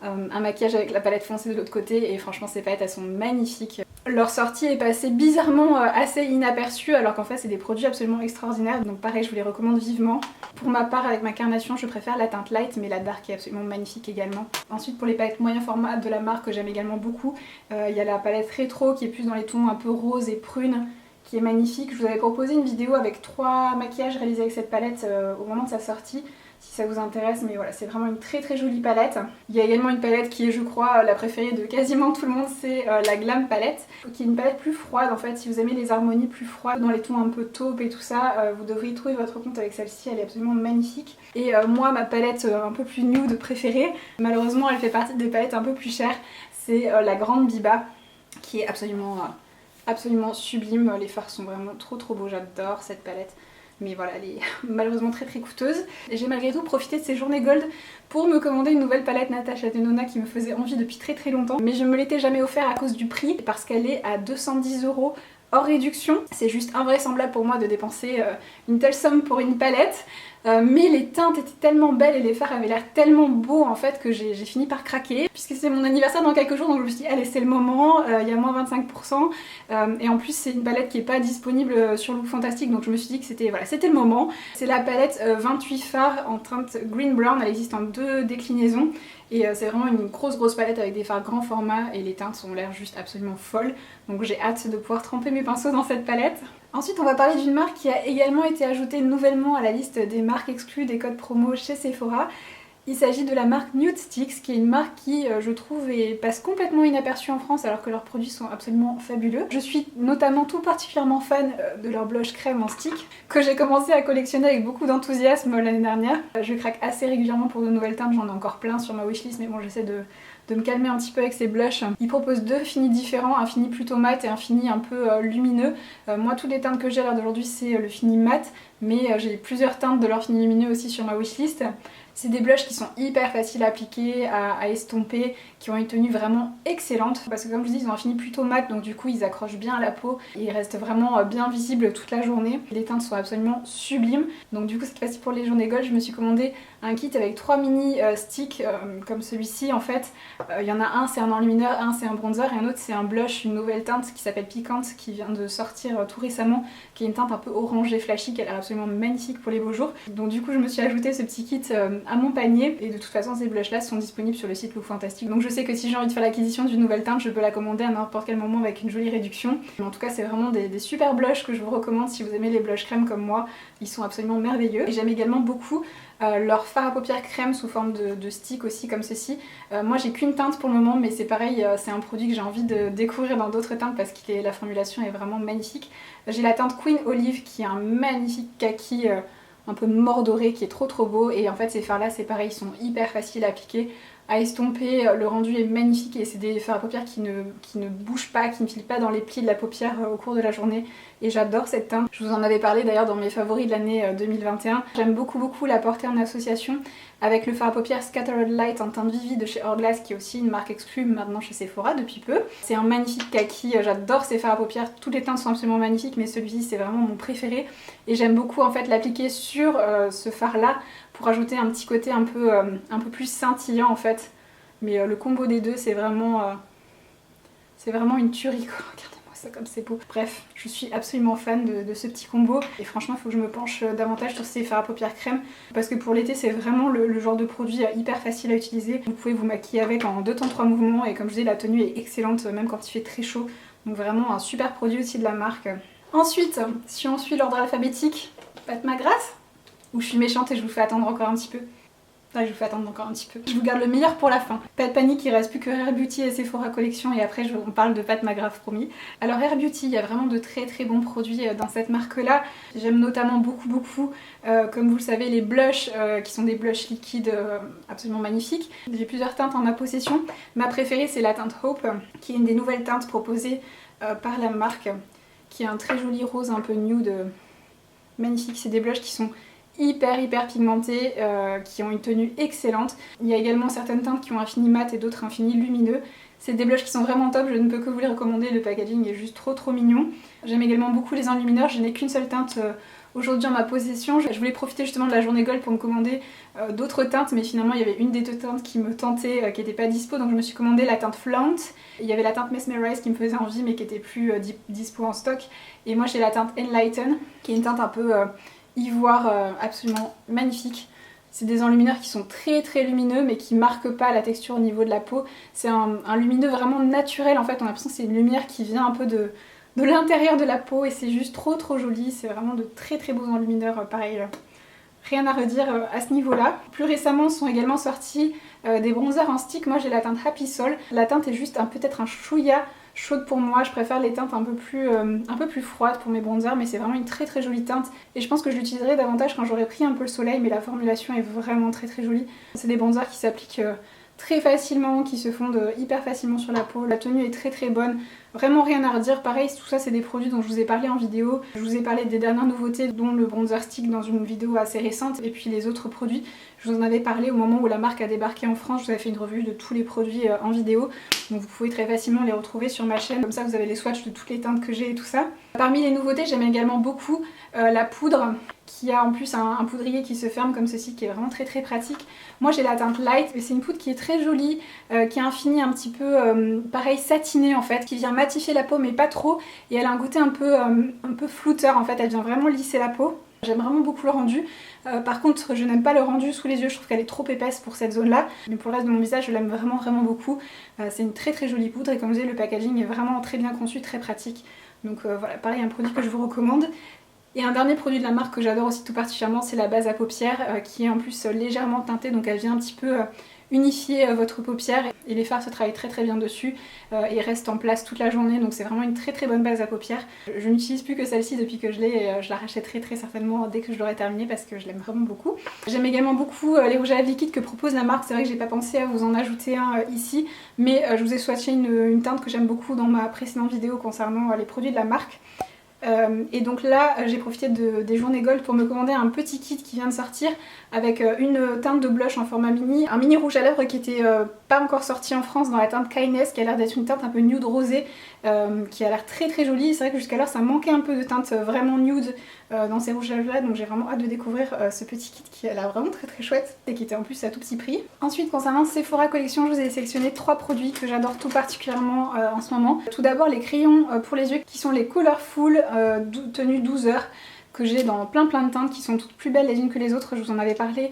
Speaker 1: un maquillage avec la palette foncée de l'autre côté, et franchement ces palettes elles sont magnifiques. Leur sortie est passée bizarrement assez inaperçue, alors qu'en fait c'est des produits absolument extraordinaires, donc pareil je vous les recommande vivement. Pour ma part avec ma carnation je préfère la teinte light, mais la dark est absolument magnifique également. Ensuite pour les palettes moyen format de la marque que j'aime également beaucoup, il y a la palette rétro qui est plus dans les tons un peu rose et prune, qui est magnifique. Je vous avais proposé une vidéo avec 3 maquillages réalisés avec cette palette au moment de sa sortie, si ça vous intéresse, mais voilà, c'est vraiment une très jolie palette. Il y a également une palette qui est je crois la préférée de quasiment tout le monde, c'est la Glam palette, qui est une palette plus froide en fait. Si vous aimez les harmonies plus froides, dans les tons un peu taupe et tout ça, vous devriez trouver votre compte avec celle-ci, elle est absolument magnifique. Et moi ma palette un peu plus nude préférée, malheureusement elle fait partie des palettes un peu plus chères, c'est la Grande Biba, qui est absolument sublime. Les fards sont vraiment trop beaux, j'adore cette palette. Mais voilà, elle est malheureusement très coûteuse. Et j'ai malgré tout profité de ces journées gold pour me commander une nouvelle palette Natasha Denona qui me faisait envie depuis très longtemps. Mais je me l'étais jamais offert à cause du prix, parce qu'elle est à 210 € hors réduction. C'est juste invraisemblable pour moi de dépenser une telle somme pour une palette. Mais les teintes étaient tellement belles et les fards avaient l'air tellement beaux en fait que j'ai fini par craquer. Puisque c'est mon anniversaire dans quelques jours, donc je me suis dit allez c'est le moment, il y a moins 25%. Et en plus c'est une palette qui n'est pas disponible sur Look Fantastic, donc je me suis dit que c'était voilà, c'était le moment. C'est la palette 28 fards en teinte Green Brown, elle existe en 2 déclinaisons. Et c'est vraiment une grosse palette avec des fards grand format, et les teintes ont l'air juste absolument folles. Donc j'ai hâte de pouvoir tremper mes pinceaux dans cette palette. Ensuite on va parler d'une marque qui a également été ajoutée nouvellement à la liste des marques exclues des codes promo chez Sephora. Il s'agit de la marque Nude Sticks, qui est une marque qui, je trouve, passe complètement inaperçue en France alors que leurs produits sont absolument fabuleux. Je suis notamment tout particulièrement fan de leur blush crème en stick, que j'ai commencé à collectionner avec beaucoup d'enthousiasme l'année dernière. Je craque assez régulièrement pour de nouvelles teintes, j'en ai encore plein sur ma wishlist, mais bon j'essaie de me calmer un petit peu avec ces blushs. Ils proposent 2 finis différents, un fini plutôt mat et un fini un peu lumineux. Moi toutes les teintes que j'ai à l'heure d'aujourd'hui c'est le fini mat, mais j'ai plusieurs teintes de leur fini lumineux aussi sur ma wishlist. C'est des blushs qui sont hyper faciles à appliquer, à estomper, qui ont une tenue vraiment excellente. Parce que comme je dis, ils ont un fini plutôt mat, donc du coup ils accrochent bien à la peau. Et ils restent vraiment bien visibles toute la journée. Les teintes sont absolument sublimes. Donc du coup cette fois-ci pour les journées gold, je me suis commandé un kit avec 3 mini sticks comme celui-ci en fait. Il y en a un c'est un enlumineur, un c'est un bronzer et un autre c'est un blush, une nouvelle teinte qui s'appelle Piquante qui vient de sortir tout récemment, qui est une teinte un peu orangée flashy qui a l'air absolument magnifique pour les beaux jours. Donc du coup je me suis ajouté ce petit kit à mon panier et de toute façon ces blushs là sont disponibles sur le site Look Fantastic. Donc je sais que si j'ai envie de faire l'acquisition d'une nouvelle teinte je peux la commander à n'importe quel moment avec une jolie réduction. Mais en tout cas c'est vraiment des super blushs que je vous recommande si vous aimez les blushs crème comme moi, ils sont absolument merveilleux. Et j'aime également beaucoup leur fard à paupières crème sous forme de stick aussi comme ceci. Moi j'ai qu'une teinte pour le moment mais c'est pareil, c'est un produit que j'ai envie de découvrir dans d'autres teintes parce que la formulation est vraiment magnifique. J'ai la teinte Queen Olive qui est un magnifique kaki un peu mordoré qui est trop beau et en fait ces fards là c'est pareil, ils sont hyper faciles à appliquer, à estomper, le rendu est magnifique et c'est des fards à paupières qui ne bougent pas, qui ne filent pas dans les plis de la paupière au cours de la journée et j'adore cette teinte. Je vous en avais parlé d'ailleurs dans mes favoris de l'année 2021. J'aime beaucoup la porter en association avec le fard à paupières Scattered Light en teinte Vivi de chez Hourglass qui est aussi une marque exclue maintenant chez Sephora depuis peu. C'est un magnifique kaki, j'adore ces fards à paupières, toutes les teintes sont absolument magnifiques mais celui-ci c'est vraiment mon préféré et j'aime beaucoup en fait l'appliquer sur ce fard là pour ajouter un petit côté un peu plus scintillant en fait. Mais le combo des deux c'est vraiment une tuerie quoi. Regardez-moi ça comme c'est beau. Bref, je suis absolument fan de ce petit combo et franchement il faut que je me penche davantage sur ces fards à paupières crème parce que pour l'été c'est vraiment le genre de produit hyper facile à utiliser. Vous pouvez vous maquiller avec en 2 temps 3 mouvements et comme je dis la tenue est excellente même quand il fait très chaud. Donc vraiment un super produit aussi de la marque. Ensuite, si on suit l'ordre alphabétique, Pat McGrath. Ou je suis méchante et je vous fais attendre encore un petit peu. Là, je vous fais attendre encore un petit peu. Je vous garde le meilleur pour la fin. Pas de panique, il reste plus que Rare Beauty et Sephora Collection et après on parle de Pat McGrath promis. Alors Rare Beauty, il y a vraiment de très bons produits dans cette marque là. J'aime notamment beaucoup comme vous le savez les blushs qui sont des blushs liquides absolument magnifiques. J'ai plusieurs teintes en ma possession. Ma préférée c'est la teinte Hope qui est une des nouvelles teintes proposées par la marque qui est un très joli rose un peu nude magnifique. C'est des blushs qui sont hyper pigmentés, qui ont une tenue excellente. Il y a également certaines teintes qui ont un fini mat et d'autres un fini lumineux. C'est des blushs qui sont vraiment top, je ne peux que vous les recommander, le packaging est juste trop mignon. J'aime également beaucoup les enlumineurs, je n'ai qu'une seule teinte aujourd'hui en ma possession. Je voulais profiter justement de la journée gold pour me commander d'autres teintes, mais finalement il y avait une des 2 teintes qui me tentait, qui n'était pas dispo, donc je me suis commandé la teinte Flaunt. Il y avait la teinte Mesmerize qui me faisait envie mais qui était plus dispo en stock. Et moi j'ai la teinte Enlighten, qui est une teinte un peu ivoire absolument magnifique. C'est des enlumineurs qui sont très lumineux mais qui marquent pas la texture au niveau de la peau. C'est un lumineux vraiment naturel en fait, on a l'impression que c'est une lumière qui vient un peu de l'intérieur de la peau et c'est juste trop joli. C'est vraiment de très beaux enlumineurs, pareil, rien à redire à ce niveau là. Plus récemment sont également sortis des bronzers en stick. Moi j'ai la teinte Happy Soul. La teinte est juste peut-être un chouïa chaude pour moi, je préfère les teintes un peu plus froides pour mes bronzers mais c'est vraiment une très jolie teinte et je pense que je l'utiliserai davantage quand j'aurai pris un peu le soleil mais la formulation est vraiment très jolie. C'est des bronzers qui s'appliquent très facilement, qui se fondent hyper facilement sur la peau, la tenue est très bonne, vraiment rien à redire. Pareil, tout ça c'est des produits dont je vous ai parlé en vidéo, je vous ai parlé des dernières nouveautés dont le bronzer stick dans une vidéo assez récente et puis les autres produits, je vous en avais parlé au moment où la marque a débarqué en France, je vous avais fait une revue de tous les produits en vidéo, donc vous pouvez très facilement les retrouver sur ma chaîne, comme ça vous avez les swatchs de toutes les teintes que j'ai et tout ça. Parmi les nouveautés, j'aime également beaucoup la poudre, qui a en plus un poudrier qui se ferme comme ceci, qui est vraiment très pratique. Moi j'ai la teinte Light, et c'est une poudre qui est très jolie, qui a un fini un petit peu pareil satiné en fait, qui vient matifier la peau mais pas trop, et elle a un goûter un peu flouteur en fait, elle vient vraiment lisser la peau. J'aime vraiment beaucoup le rendu. Par contre je n'aime pas le rendu sous les yeux, je trouve qu'elle est trop épaisse pour cette zone là, mais pour le reste de mon visage je l'aime vraiment beaucoup. C'est une très jolie poudre et comme je disais le packaging est vraiment très bien conçu, très pratique. Donc voilà, pareil, un produit que je vous recommande. Et un dernier produit de la marque que j'adore aussi tout particulièrement, c'est la base à paupières qui est en plus légèrement teintée, donc elle vient un petit peu unifier votre paupière et les fards se travaillent très bien dessus et restent en place toute la journée, donc c'est vraiment une très bonne base à paupières. Je n'utilise plus que celle-ci depuis que je l'ai et je la rachèterai très certainement dès que je l'aurai terminée parce que je l'aime vraiment beaucoup. J'aime également beaucoup les rouges à lèvres liquides que propose la marque, c'est vrai que j'ai pas pensé à vous en ajouter un ici, mais je vous ai swatché une teinte que j'aime beaucoup dans ma précédente vidéo concernant les produits de la marque. Et donc là j'ai profité des journées gold pour me commander un petit kit qui vient de sortir avec une teinte de blush en format mini, un mini rouge à lèvres qui était pas encore sorti en France dans la teinte Kindness, qui a l'air d'être une teinte un peu nude rosé, qui a l'air très jolie. C'est vrai que jusqu'alors ça manquait un peu de teinte vraiment nude dans ces rouges à lèvres là, donc j'ai vraiment hâte de découvrir ce petit kit qui a l'air vraiment très chouette et qui était en plus à tout petit prix. Ensuite concernant Sephora Collection, je vous ai sélectionné 3 produits que j'adore tout particulièrement en ce moment. Tout d'abord les crayons pour les yeux qui sont les Colorful tenue 12 heures, que j'ai dans plein de teintes qui sont toutes plus belles les unes que les autres. Je vous en avais parlé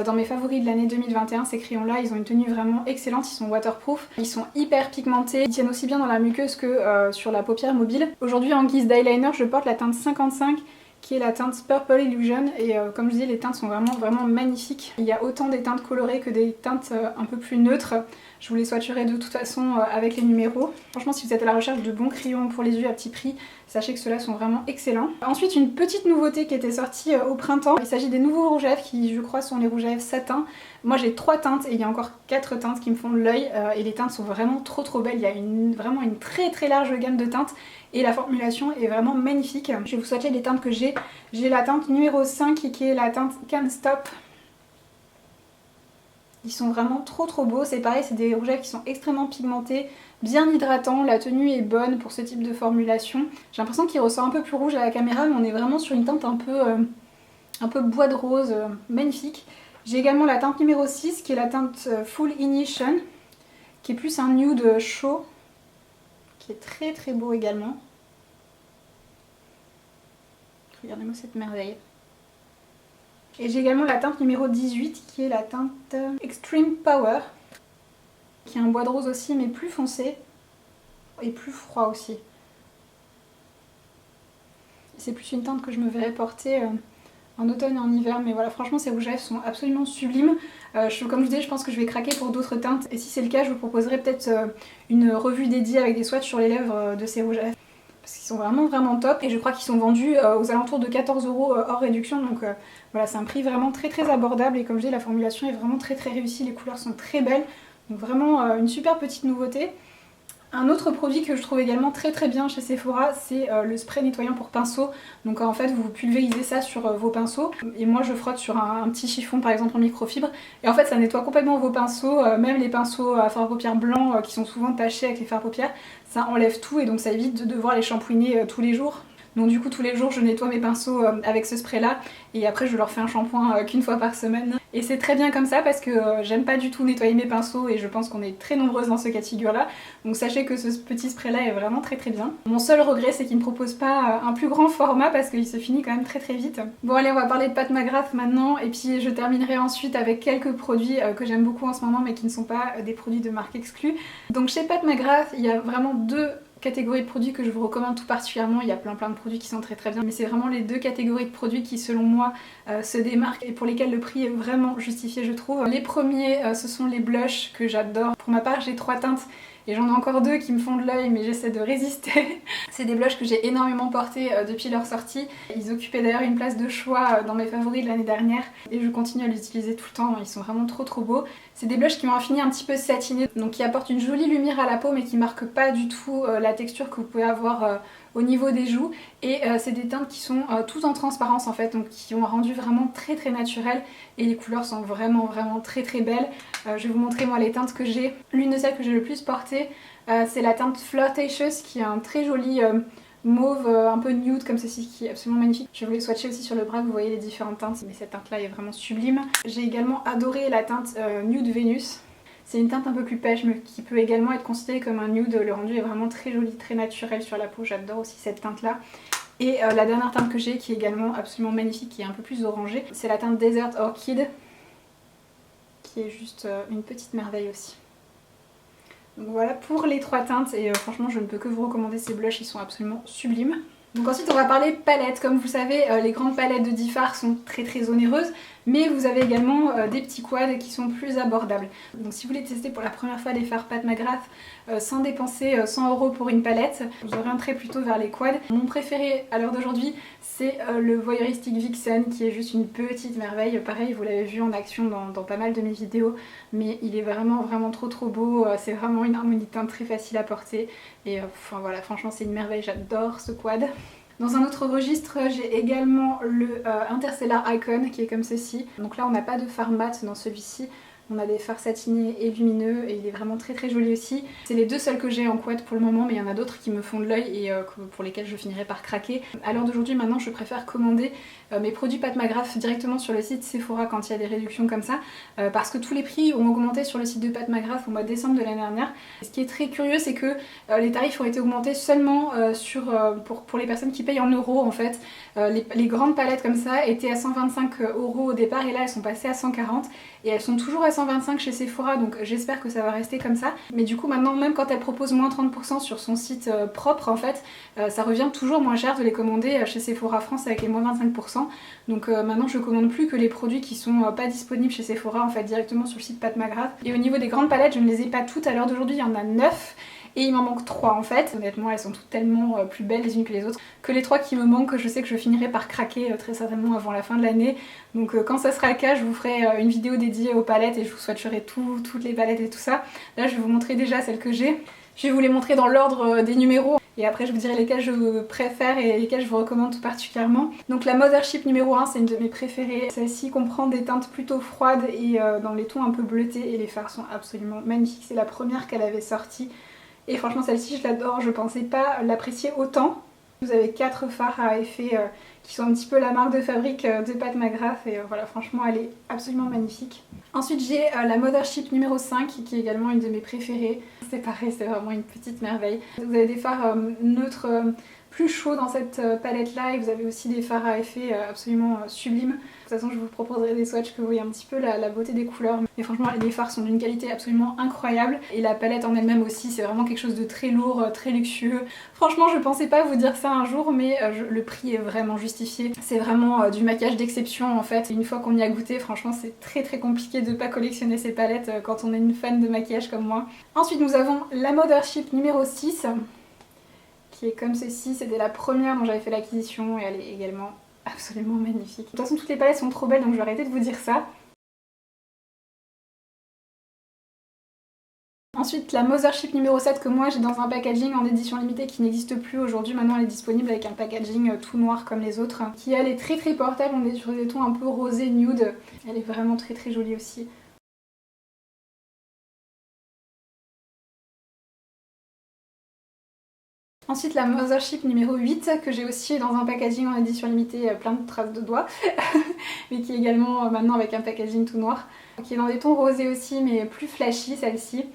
Speaker 1: dans mes favoris de l'année 2021. Ces crayons là, ils ont une tenue vraiment excellente, ils sont waterproof, ils sont hyper pigmentés, ils tiennent aussi bien dans la muqueuse que sur la paupière mobile. Aujourd'hui en guise d'eyeliner, je porte la teinte 55 qui est la teinte Purple Illusion et comme je dis, les teintes sont vraiment magnifiques. Il y a autant des teintes colorées que des teintes un peu plus neutres. Je vous les swatcherai de toute façon avec les numéros. Franchement, si vous êtes à la recherche de bons crayons pour les yeux à petit prix, sachez que ceux-là sont vraiment excellents. Ensuite, une petite nouveauté qui était sortie au printemps. Il s'agit des nouveaux rouges à lèvres qui, je crois, sont les rouges à lèvres satin. Moi, j'ai 3 teintes et il y a encore 4 teintes qui me font l'œil et les teintes sont vraiment trop belles. Il y a vraiment une très large gamme de teintes et la formulation est vraiment magnifique. Je vais vous swatcher les teintes que j'ai. J'ai la teinte numéro 5 qui est la teinte Can't Stop. Ils sont vraiment trop beaux, c'est pareil, c'est des rouges à lèvres qui sont extrêmement pigmentés, bien hydratants, la tenue est bonne pour ce type de formulation. J'ai l'impression qu'il ressort un peu plus rouge à la caméra, mais on est vraiment sur une teinte un peu bois de rose, magnifique. J'ai également la teinte numéro 6 qui est la teinte Full Ignition, qui est plus un nude chaud, qui est très beau également. Regardez-moi cette merveille. Et j'ai également la teinte numéro 18 qui est la teinte Extreme Power, qui est un bois de rose aussi mais plus foncé et plus froid aussi. C'est plus une teinte que je me verrais porter en automne et en hiver, mais voilà, franchement ces rouges à lèvres sont absolument sublimes. Comme je vous disais, je pense que je vais craquer pour d'autres teintes et si c'est le cas, je vous proposerai peut-être une revue dédiée avec des swatchs sur les lèvres de ces rouges à lèvres. Parce qu'ils sont vraiment top et je crois qu'ils sont vendus aux alentours de 14 € hors réduction, donc voilà, c'est un prix vraiment très abordable et comme je dis, la formulation est vraiment très réussie, les couleurs sont très belles, donc vraiment une super petite nouveauté. Un autre produit que je trouve également très bien chez Sephora, c'est le spray nettoyant pour pinceau. Donc en fait vous pulvérisez ça sur vos pinceaux et moi je frotte sur un petit chiffon par exemple en microfibre et en fait ça nettoie complètement vos pinceaux, même les pinceaux à fard à paupières blancs qui sont souvent tachés avec les fards à paupières, ça enlève tout et donc ça évite de devoir les shampouiner tous les jours. Donc du coup tous les jours je nettoie mes pinceaux avec ce spray là et après je leur fais un shampoing qu'une fois par semaine. Et c'est très bien comme ça parce que j'aime pas du tout nettoyer mes pinceaux et je pense qu'on est très nombreuses dans ce cas de figure là. Donc sachez que ce petit spray là est vraiment très bien. Mon seul regret c'est qu'il ne propose pas un plus grand format parce qu'il se finit quand même très vite. Bon allez, on va parler de Pat McGrath maintenant et puis je terminerai ensuite avec quelques produits que j'aime beaucoup en ce moment mais qui ne sont pas des produits de marque exclue. Donc chez Pat McGrath il y a vraiment 2 catégories de produits que je vous recommande tout particulièrement. Il y a plein de produits qui sont très bien, mais c'est vraiment les 2 catégories de produits qui selon moi se démarquent et pour lesquels le prix est vraiment justifié je trouve. Les premiers ce sont les blushs que j'adore. Pour ma part j'ai 3 teintes et j'en ai encore 2 qui me font de l'œil mais j'essaie de résister. C'est des blushs que j'ai énormément portés depuis leur sortie. Ils occupaient d'ailleurs une place de choix dans mes favoris de l'année dernière et je continue à les utiliser tout le temps, ils sont vraiment trop beaux. C'est des blushs qui ont un fini un petit peu satiné, donc qui apportent une jolie lumière à la peau mais qui marquent pas du tout la texture que vous pouvez avoir au niveau des joues et c'est des teintes qui sont toutes en transparence en fait, donc qui ont rendu vraiment très naturel et les couleurs sont vraiment très belles. Je vais vous montrer moi les teintes que j'ai. L'une de celles que j'ai le plus portée c'est la teinte Flirtatious qui a un très joli mauve un peu nude comme ceci qui est absolument magnifique. Je vais vous les swatcher aussi sur le bras, vous voyez les différentes teintes mais cette teinte là est vraiment sublime. J'ai également adoré la teinte Nude Venus. C'est une teinte un peu plus pêche mais qui peut également être considérée comme un nude. Le rendu est vraiment très joli, très naturel sur la peau. J'adore aussi cette teinte là. Et la dernière teinte que j'ai qui est également absolument magnifique, qui est un peu plus orangée, c'est la teinte Desert Orchid qui est juste une petite merveille aussi. Donc voilà pour les 3 teintes et franchement je ne peux que vous recommander ces blushs, ils sont absolument sublimes. Donc ensuite on va parler palettes. Comme vous le savez les grandes palettes de Diffard sont très onéreuses mais vous avez également des petits quads qui sont plus abordables. Donc si vous voulez tester pour la première fois les fards Pat McGrath sans dépenser 100 € pour une palette, vous orienterez plutôt vers les quads. Mon préféré à l'heure d'aujourd'hui c'est le Voyeuristic Vixen qui est juste une petite merveille. Pareil vous l'avez vu en action dans pas mal de mes vidéos mais il est vraiment trop beau. C'est vraiment une harmonie de teinte très facile à porter et enfin voilà, franchement c'est une merveille, j'adore ce quad. Dans un autre registre, j'ai également le Interstellar Icon qui est comme ceci. Donc là on n'a pas de fard mat dans celui-ci. On a des fards satinés et lumineux et il est vraiment très très joli aussi. C'est les deux seuls que j'ai en couette pour le moment, mais il y en a d'autres qui me font de l'œil et pour lesquels je finirai par craquer. À l'heure d'aujourd'hui maintenant je préfère commander mes produits Pat McGrath directement sur le site Sephora quand il y a des réductions comme ça, parce que tous les prix ont augmenté sur le site de Pat McGrath au mois de décembre de l'année dernière. Ce qui est très curieux, c'est que les tarifs ont été augmentés seulement pour les personnes qui payent en euros en fait. Les grandes palettes comme ça étaient à 125 € au départ et là elles sont passées à 140 et elles sont toujours à 125 chez Sephora, donc j'espère que ça va rester comme ça. Mais du coup maintenant, même quand elle propose moins 30% sur son site propre en fait, ça revient toujours moins cher de les commander chez Sephora France avec les moins 25%. Donc maintenant je commande plus que les produits qui sont pas disponibles chez Sephora en fait directement sur le site Pat McGrath. Et au niveau des grandes palettes, je ne les ai pas toutes à l'heure d'aujourd'hui, il y en a 9. Et il m'en manque 3 en fait. Honnêtement elles sont toutes tellement plus belles les unes que les autres que les 3 qui me manquent, je sais que je finirai par craquer très certainement avant la fin de l'année. Donc quand ça sera le cas, je vous ferai une vidéo dédiée aux palettes et je vous swatcherai toutes les palettes et tout ça. Là je vais vous montrer déjà celles que j'ai. Je vais vous les montrer dans l'ordre des numéros et après je vous dirai lesquelles je préfère et lesquelles je vous recommande tout particulièrement. Donc la Mothership numéro 1, c'est une de mes préférées. Celle-ci comprend des teintes plutôt froides et dans les tons un peu bleutés et les fards sont absolument magnifiques. C'est la première qu'elle avait sortie. Et franchement celle-ci je l'adore, je pensais pas l'apprécier autant. Vous avez 4 fards à effet qui sont un petit peu la marque de fabrique de Pat McGrath et voilà franchement elle est absolument magnifique. Ensuite j'ai la Mothership numéro 5 qui est également une de mes préférées. C'est pareil, c'est vraiment une petite merveille. Vous avez des fards neutres plus chauds dans cette palette là et vous avez aussi des fards à effet absolument sublimes. De toute façon je vous proposerai des swatchs que vous voyez un petit peu la beauté des couleurs. Mais franchement les fards sont d'une qualité absolument incroyable et la palette en elle-même aussi, c'est vraiment quelque chose de très lourd, très luxueux. Franchement je pensais pas vous dire ça un jour mais le prix est vraiment justifié. C'est vraiment du maquillage d'exception en fait. Et une fois qu'on y a goûté, franchement c'est très très compliqué de pas collectionner ces palettes quand on est une fan de maquillage comme moi. Ensuite nous avons la Mothership numéro 6 qui est comme ceci. C'était la première dont j'avais fait l'acquisition et elle est également absolument magnifique. De toute façon toutes les palettes sont trop belles donc je vais arrêter de vous dire ça. Ensuite la Mothership numéro 7 que moi j'ai dans un packaging en édition limitée qui n'existe plus aujourd'hui. Maintenant elle est disponible avec un packaging tout noir comme les autres. Qui elle est très très portable, on est sur des tons un peu rosé nude. Elle est vraiment très très jolie aussi. Ensuite la Mothership numéro 8 que j'ai aussi dans un packaging en édition limitée plein de traces de doigts mais qui est également maintenant avec un packaging tout noir. Qui est dans des tons rosés aussi mais plus flashy celle-ci.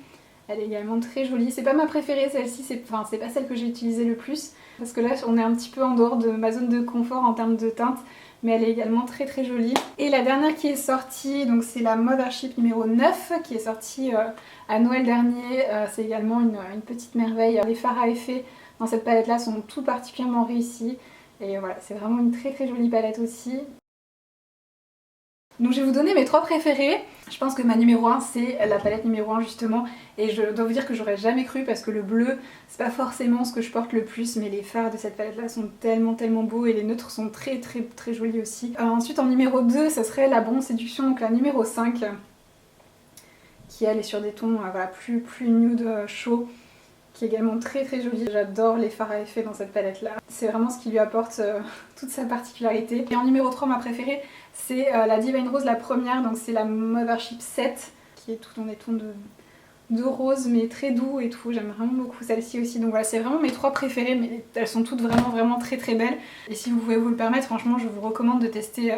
Speaker 1: Elle est également très jolie. C'est pas ma préférée celle-ci, c'est pas celle que j'ai utilisée le plus parce que là on est un petit peu en dehors de ma zone de confort en termes de teinte. Mais elle est également très très jolie. Et la dernière qui est sortie, donc c'est la Mothership numéro 9 qui est sortie à Noël dernier. C'est également une petite merveille. Les fards à effet dans cette palette là sont tout particulièrement réussis. Et voilà, c'est vraiment une très très jolie palette aussi. Donc je vais vous donner mes 3 préférés. Je pense que ma numéro 1 c'est la palette numéro 1 justement. Et je dois vous dire que j'aurais jamais cru parce que le bleu c'est pas forcément ce que je porte le plus. Mais les fards de cette palette là sont tellement beaux et les neutres sont très très très jolis aussi. Ensuite en numéro 2 ça serait la Blonde Séduction, donc la numéro 5. Qui elle est sur des tons voilà, plus nude chaud. Qui est également très très jolie. J'adore les fards à effet dans cette palette là. C'est vraiment ce qui lui apporte toute sa particularité. Et en numéro 3 ma préférée c'est la Divine Rose la première, donc c'est la Mothership 7 qui est tout dans des tons de rose mais très doux et tout. J'aime vraiment beaucoup celle-ci aussi. Donc voilà, c'est vraiment mes 3 préférées mais elles sont toutes vraiment très très belles. Et si vous pouvez vous le permettre, franchement je vous recommande de tester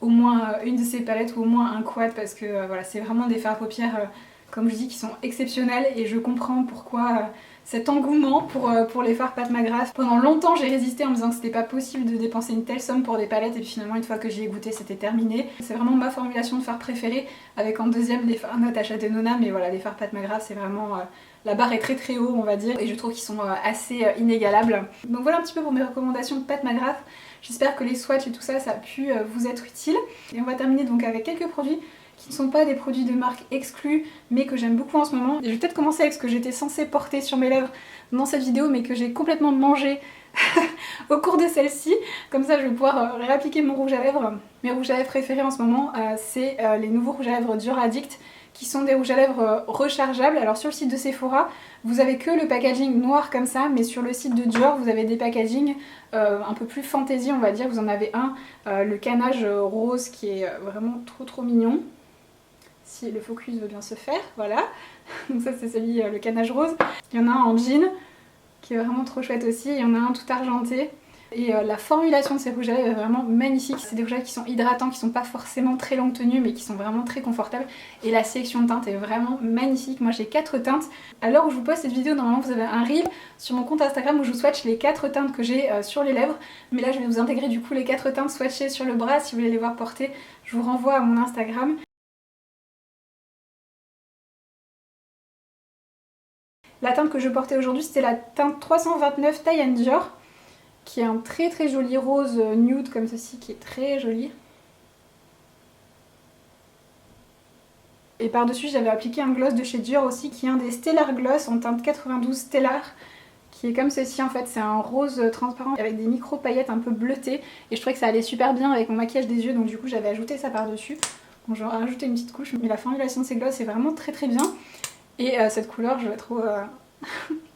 Speaker 1: au moins une de ces palettes ou au moins un quad parce que voilà, c'est vraiment des fards à paupières comme je dis qui sont exceptionnels et je comprends pourquoi cet engouement pour les fards Pat McGrath. Pendant longtemps j'ai résisté en me disant que c'était pas possible de dépenser une telle somme pour des palettes et puis finalement une fois que j'y ai goûté c'était terminé. C'est vraiment ma formulation de fard préférée avec en deuxième les fards Natasha Denona mais voilà les fards Pat McGrath c'est vraiment... la barre est très haut on va dire et je trouve qu'ils sont assez inégalables. Donc voilà un petit peu pour mes recommandations de Pat McGrath. J'espère que les swatchs et tout ça, ça a pu vous être utile. Et on va terminer donc avec quelques produits qui ne sont pas des produits de marque exclus mais que j'aime beaucoup en ce moment. Et je vais peut-être commencer avec ce que j'étais censée porter sur mes lèvres dans cette vidéo mais que j'ai complètement mangé au cours de celle-ci. Comme ça je vais pouvoir réappliquer mon rouge à lèvres. Mes rouges à lèvres préférés en ce moment c'est les nouveaux rouges à lèvres Duraddict qui sont des rouges à lèvres rechargeables. Alors sur le site de Sephora vous avez que le packaging noir comme ça mais sur le site de Dior vous avez des packagings un peu plus fantaisie on va dire. Vous en avez un, le canage rose qui est vraiment trop mignon. si le focus veut bien se faire, voilà. Donc ça c'est celui, le canage rose. Il y en a un en jean, qui est vraiment trop chouette aussi, il y en a un tout argenté. Et la formulation de ces rouges à lèvres est vraiment magnifique. C'est des rouges à lèvres qui sont hydratants, qui sont pas forcément très longue tenue, mais qui sont vraiment très confortables. Et la sélection de teintes est vraiment magnifique. Moi j'ai 4 teintes. À l'heure où je vous poste cette vidéo, normalement vous avez un reel sur mon compte Instagram où je vous swatch les 4 teintes que j'ai sur les lèvres. Mais là je vais vous intégrer du coup les 4 teintes swatchées sur le bras. Si vous voulez les voir porter, je vous renvoie à mon Instagram. La teinte que je portais aujourd'hui, c'était la teinte 329 Tie & Dior, qui est un très très joli rose nude comme ceci, qui est très joli. Et par-dessus, j'avais appliqué un gloss de chez Dior aussi, qui est un des Stellar Gloss en teinte 92 Stellar, qui est comme ceci en fait. C'est un rose transparent avec des micro paillettes un peu bleutées, et je trouvais que ça allait super bien avec mon maquillage des yeux, donc du coup j'avais ajouté ça par-dessus. Bon, j'aurais rajouté une petite couche, mais la formulation de ces gloss est vraiment très très bien. Et cette couleur, je la trouve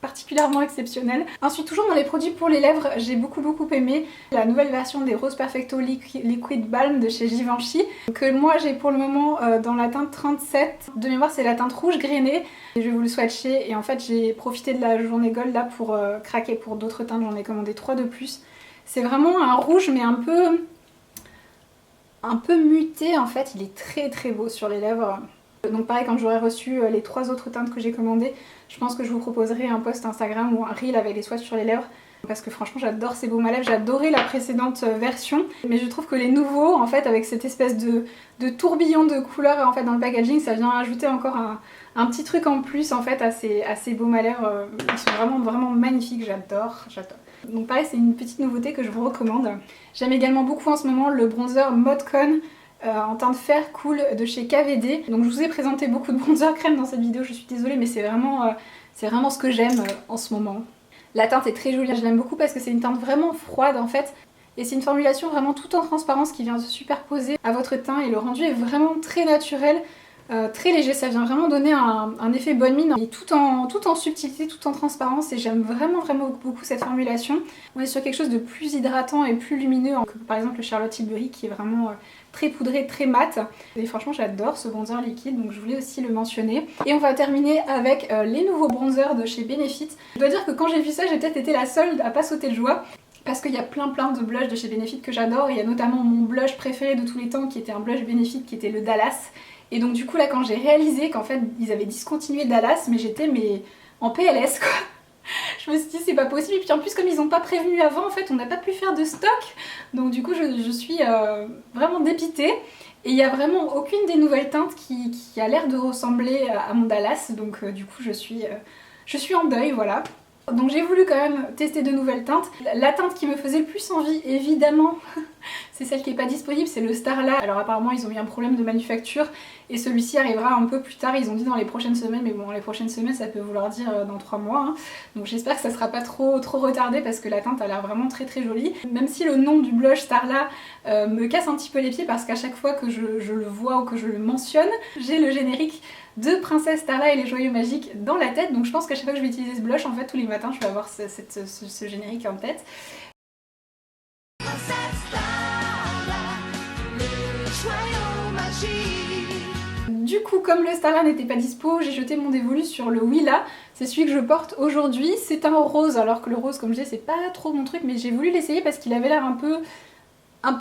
Speaker 1: particulièrement exceptionnelle. Ensuite, toujours dans les produits pour les lèvres, j'ai beaucoup aimé la nouvelle version des Rose Perfecto Liquid Balm de chez Givenchy, que moi j'ai pour le moment dans la teinte 37. De mémoire, c'est la teinte rouge grainée. Et je vais vous le swatcher, et en fait j'ai profité de la journée gold là pour craquer pour d'autres teintes. J'en ai commandé 3 de plus. C'est vraiment un rouge mais un peu muté en fait. Il est très beau sur les lèvres. Donc pareil, quand j'aurai reçu les 3 autres teintes que j'ai commandées, je pense que je vous proposerai un post Instagram ou un reel avec les swatchs sur les lèvres. Parce que franchement j'adore ces baumes à lèvres, j'adorais la précédente version. Mais je trouve que les nouveaux, en fait, avec cette espèce de tourbillon de couleurs en fait, dans le packaging, ça vient ajouter encore un petit truc en plus en fait à ces baumes à lèvres. Ils sont vraiment magnifiques, j'adore. Donc pareil, c'est une petite nouveauté que je vous recommande. J'aime également beaucoup en ce moment le bronzer Modcon en teinte fer cool de chez KVD. Donc je vous ai présenté beaucoup de bronzer crème dans cette vidéo, je suis désolée, mais c'est vraiment ce que j'aime en ce moment. La teinte est très jolie, je l'aime beaucoup parce que c'est une teinte vraiment froide en fait. Et c'est une formulation vraiment tout en transparence qui vient se superposer à votre teint, et le rendu est vraiment très naturel. Très léger, ça vient vraiment donner un effet bonne mine, et tout en subtilité, tout en transparence, et j'aime vraiment beaucoup cette formulation. On est sur quelque chose de plus hydratant et plus lumineux que par exemple le Charlotte Tilbury qui est vraiment très poudré, très mat. Et franchement j'adore ce bronzer liquide, donc je voulais aussi le mentionner. Et on va terminer avec les nouveaux bronzers de chez Benefit. Je dois dire que quand j'ai vu ça, j'ai peut-être été la seule à pas sauter de joie. Parce qu'il y a plein de blushs de chez Benefit que j'adore. Il y a notamment mon blush préféré de tous les temps qui était un blush Benefit qui était le Dallas. Et donc du coup là quand j'ai réalisé qu'en fait ils avaient discontinué Dallas, mais j'étais en PLS quoi. Je me suis dit c'est pas possible, et puis en plus comme ils n'ont pas prévenu avant en fait on n'a pas pu faire de stock. Donc du coup je suis vraiment dépitée. Et il n'y a vraiment aucune des nouvelles teintes qui a l'air de ressembler à mon Dallas. Donc du coup je suis en deuil, voilà. Donc j'ai voulu quand même tester de nouvelles teintes. La teinte qui me faisait le plus envie, évidemment, c'est celle qui n'est pas disponible, c'est le Starla. Alors apparemment ils ont eu un problème de manufacture et celui-ci arrivera un peu plus tard, ils ont dit dans les prochaines semaines, mais bon les prochaines semaines ça peut vouloir dire dans 3 mois. Hein. Donc j'espère que ça sera pas trop retardé parce que la teinte a l'air vraiment très jolie. Même si le nom du blush Starla me casse un petit peu les pieds parce qu'à chaque fois que je le vois ou que je le mentionne, j'ai le générique de Princesse Starla et les Joyaux Magiques dans la tête. Donc je pense qu'à chaque fois que je vais utiliser ce blush, en fait tous les matins je vais avoir ce générique en tête. Du coup, comme le Starla n'était pas dispo, j'ai jeté mon dévolu sur le Willa. C'est celui que je porte aujourd'hui. C'est un rose, alors que le rose, comme je disais, c'est pas trop mon truc, mais j'ai voulu l'essayer parce qu'il avait l'air un peu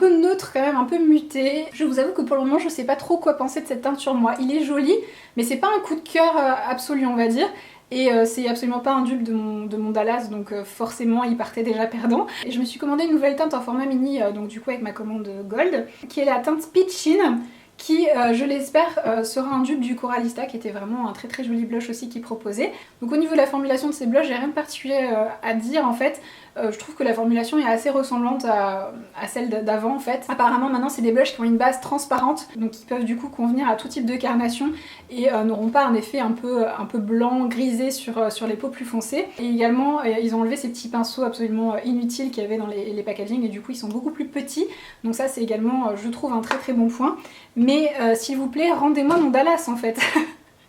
Speaker 1: neutre quand même, un peu muté. Je vous avoue que pour le moment je sais pas trop quoi penser de cette teinte sur moi. Il est joli, mais c'est pas un coup de cœur absolu on va dire. Et c'est absolument pas un dupe de mon Dallas, donc forcément il partait déjà perdant. Et je me suis commandé une nouvelle teinte en format mini, donc du coup avec ma commande Gold, qui est la teinte Peachin, qui, je l'espère, sera un dupe du Coralista, qui était vraiment un très joli blush aussi qu'il proposait. Donc au niveau de la formulation de ces blushs, j'ai rien de particulier à dire en fait. Je trouve que la formulation est assez ressemblante à celle d'avant en fait. Apparemment maintenant c'est des blushs qui ont une base transparente, donc qui peuvent du coup convenir à tout type de carnation et n'auront pas un effet un peu blanc, grisé sur les peaux plus foncées. Et également ils ont enlevé ces petits pinceaux absolument inutiles qu'il y avait dans les packaging, et du coup ils sont beaucoup plus petits. Donc ça c'est également je trouve un très bon point. Mais s'il vous plaît rendez-moi mon Dallas en fait.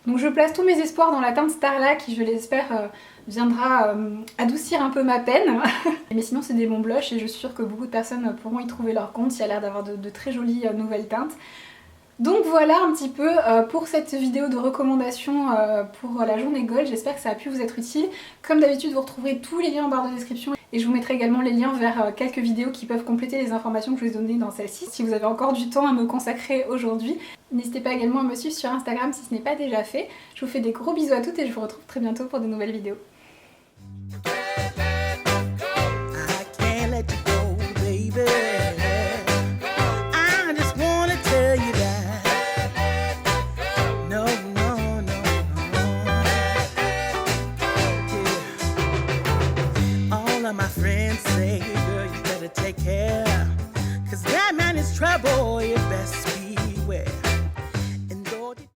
Speaker 1: Donc je place tous mes espoirs dans la teinte Starla qui je l'espère viendra adoucir un peu ma peine. Mais sinon c'est des bons blushs et je suis sûre que beaucoup de personnes pourront y trouver leur compte. Il y a l'air d'avoir de très jolies nouvelles teintes. Donc voilà un petit peu pour cette vidéo de recommandation pour la journée Gold, j'espère que ça a pu vous être utile. Comme d'habitude, vous retrouverez tous les liens en barre de description et je vous mettrai également les liens vers quelques vidéos qui peuvent compléter les informations que je vous ai données dans celle-ci si vous avez encore du temps à me consacrer aujourd'hui. N'hésitez pas également à me suivre sur Instagram si ce n'est pas déjà fait. Je vous fais des gros bisous à toutes et je vous retrouve très bientôt pour de nouvelles vidéos.
Speaker 2: My friends say, girl, you better take care, 'cause that man is trouble, your best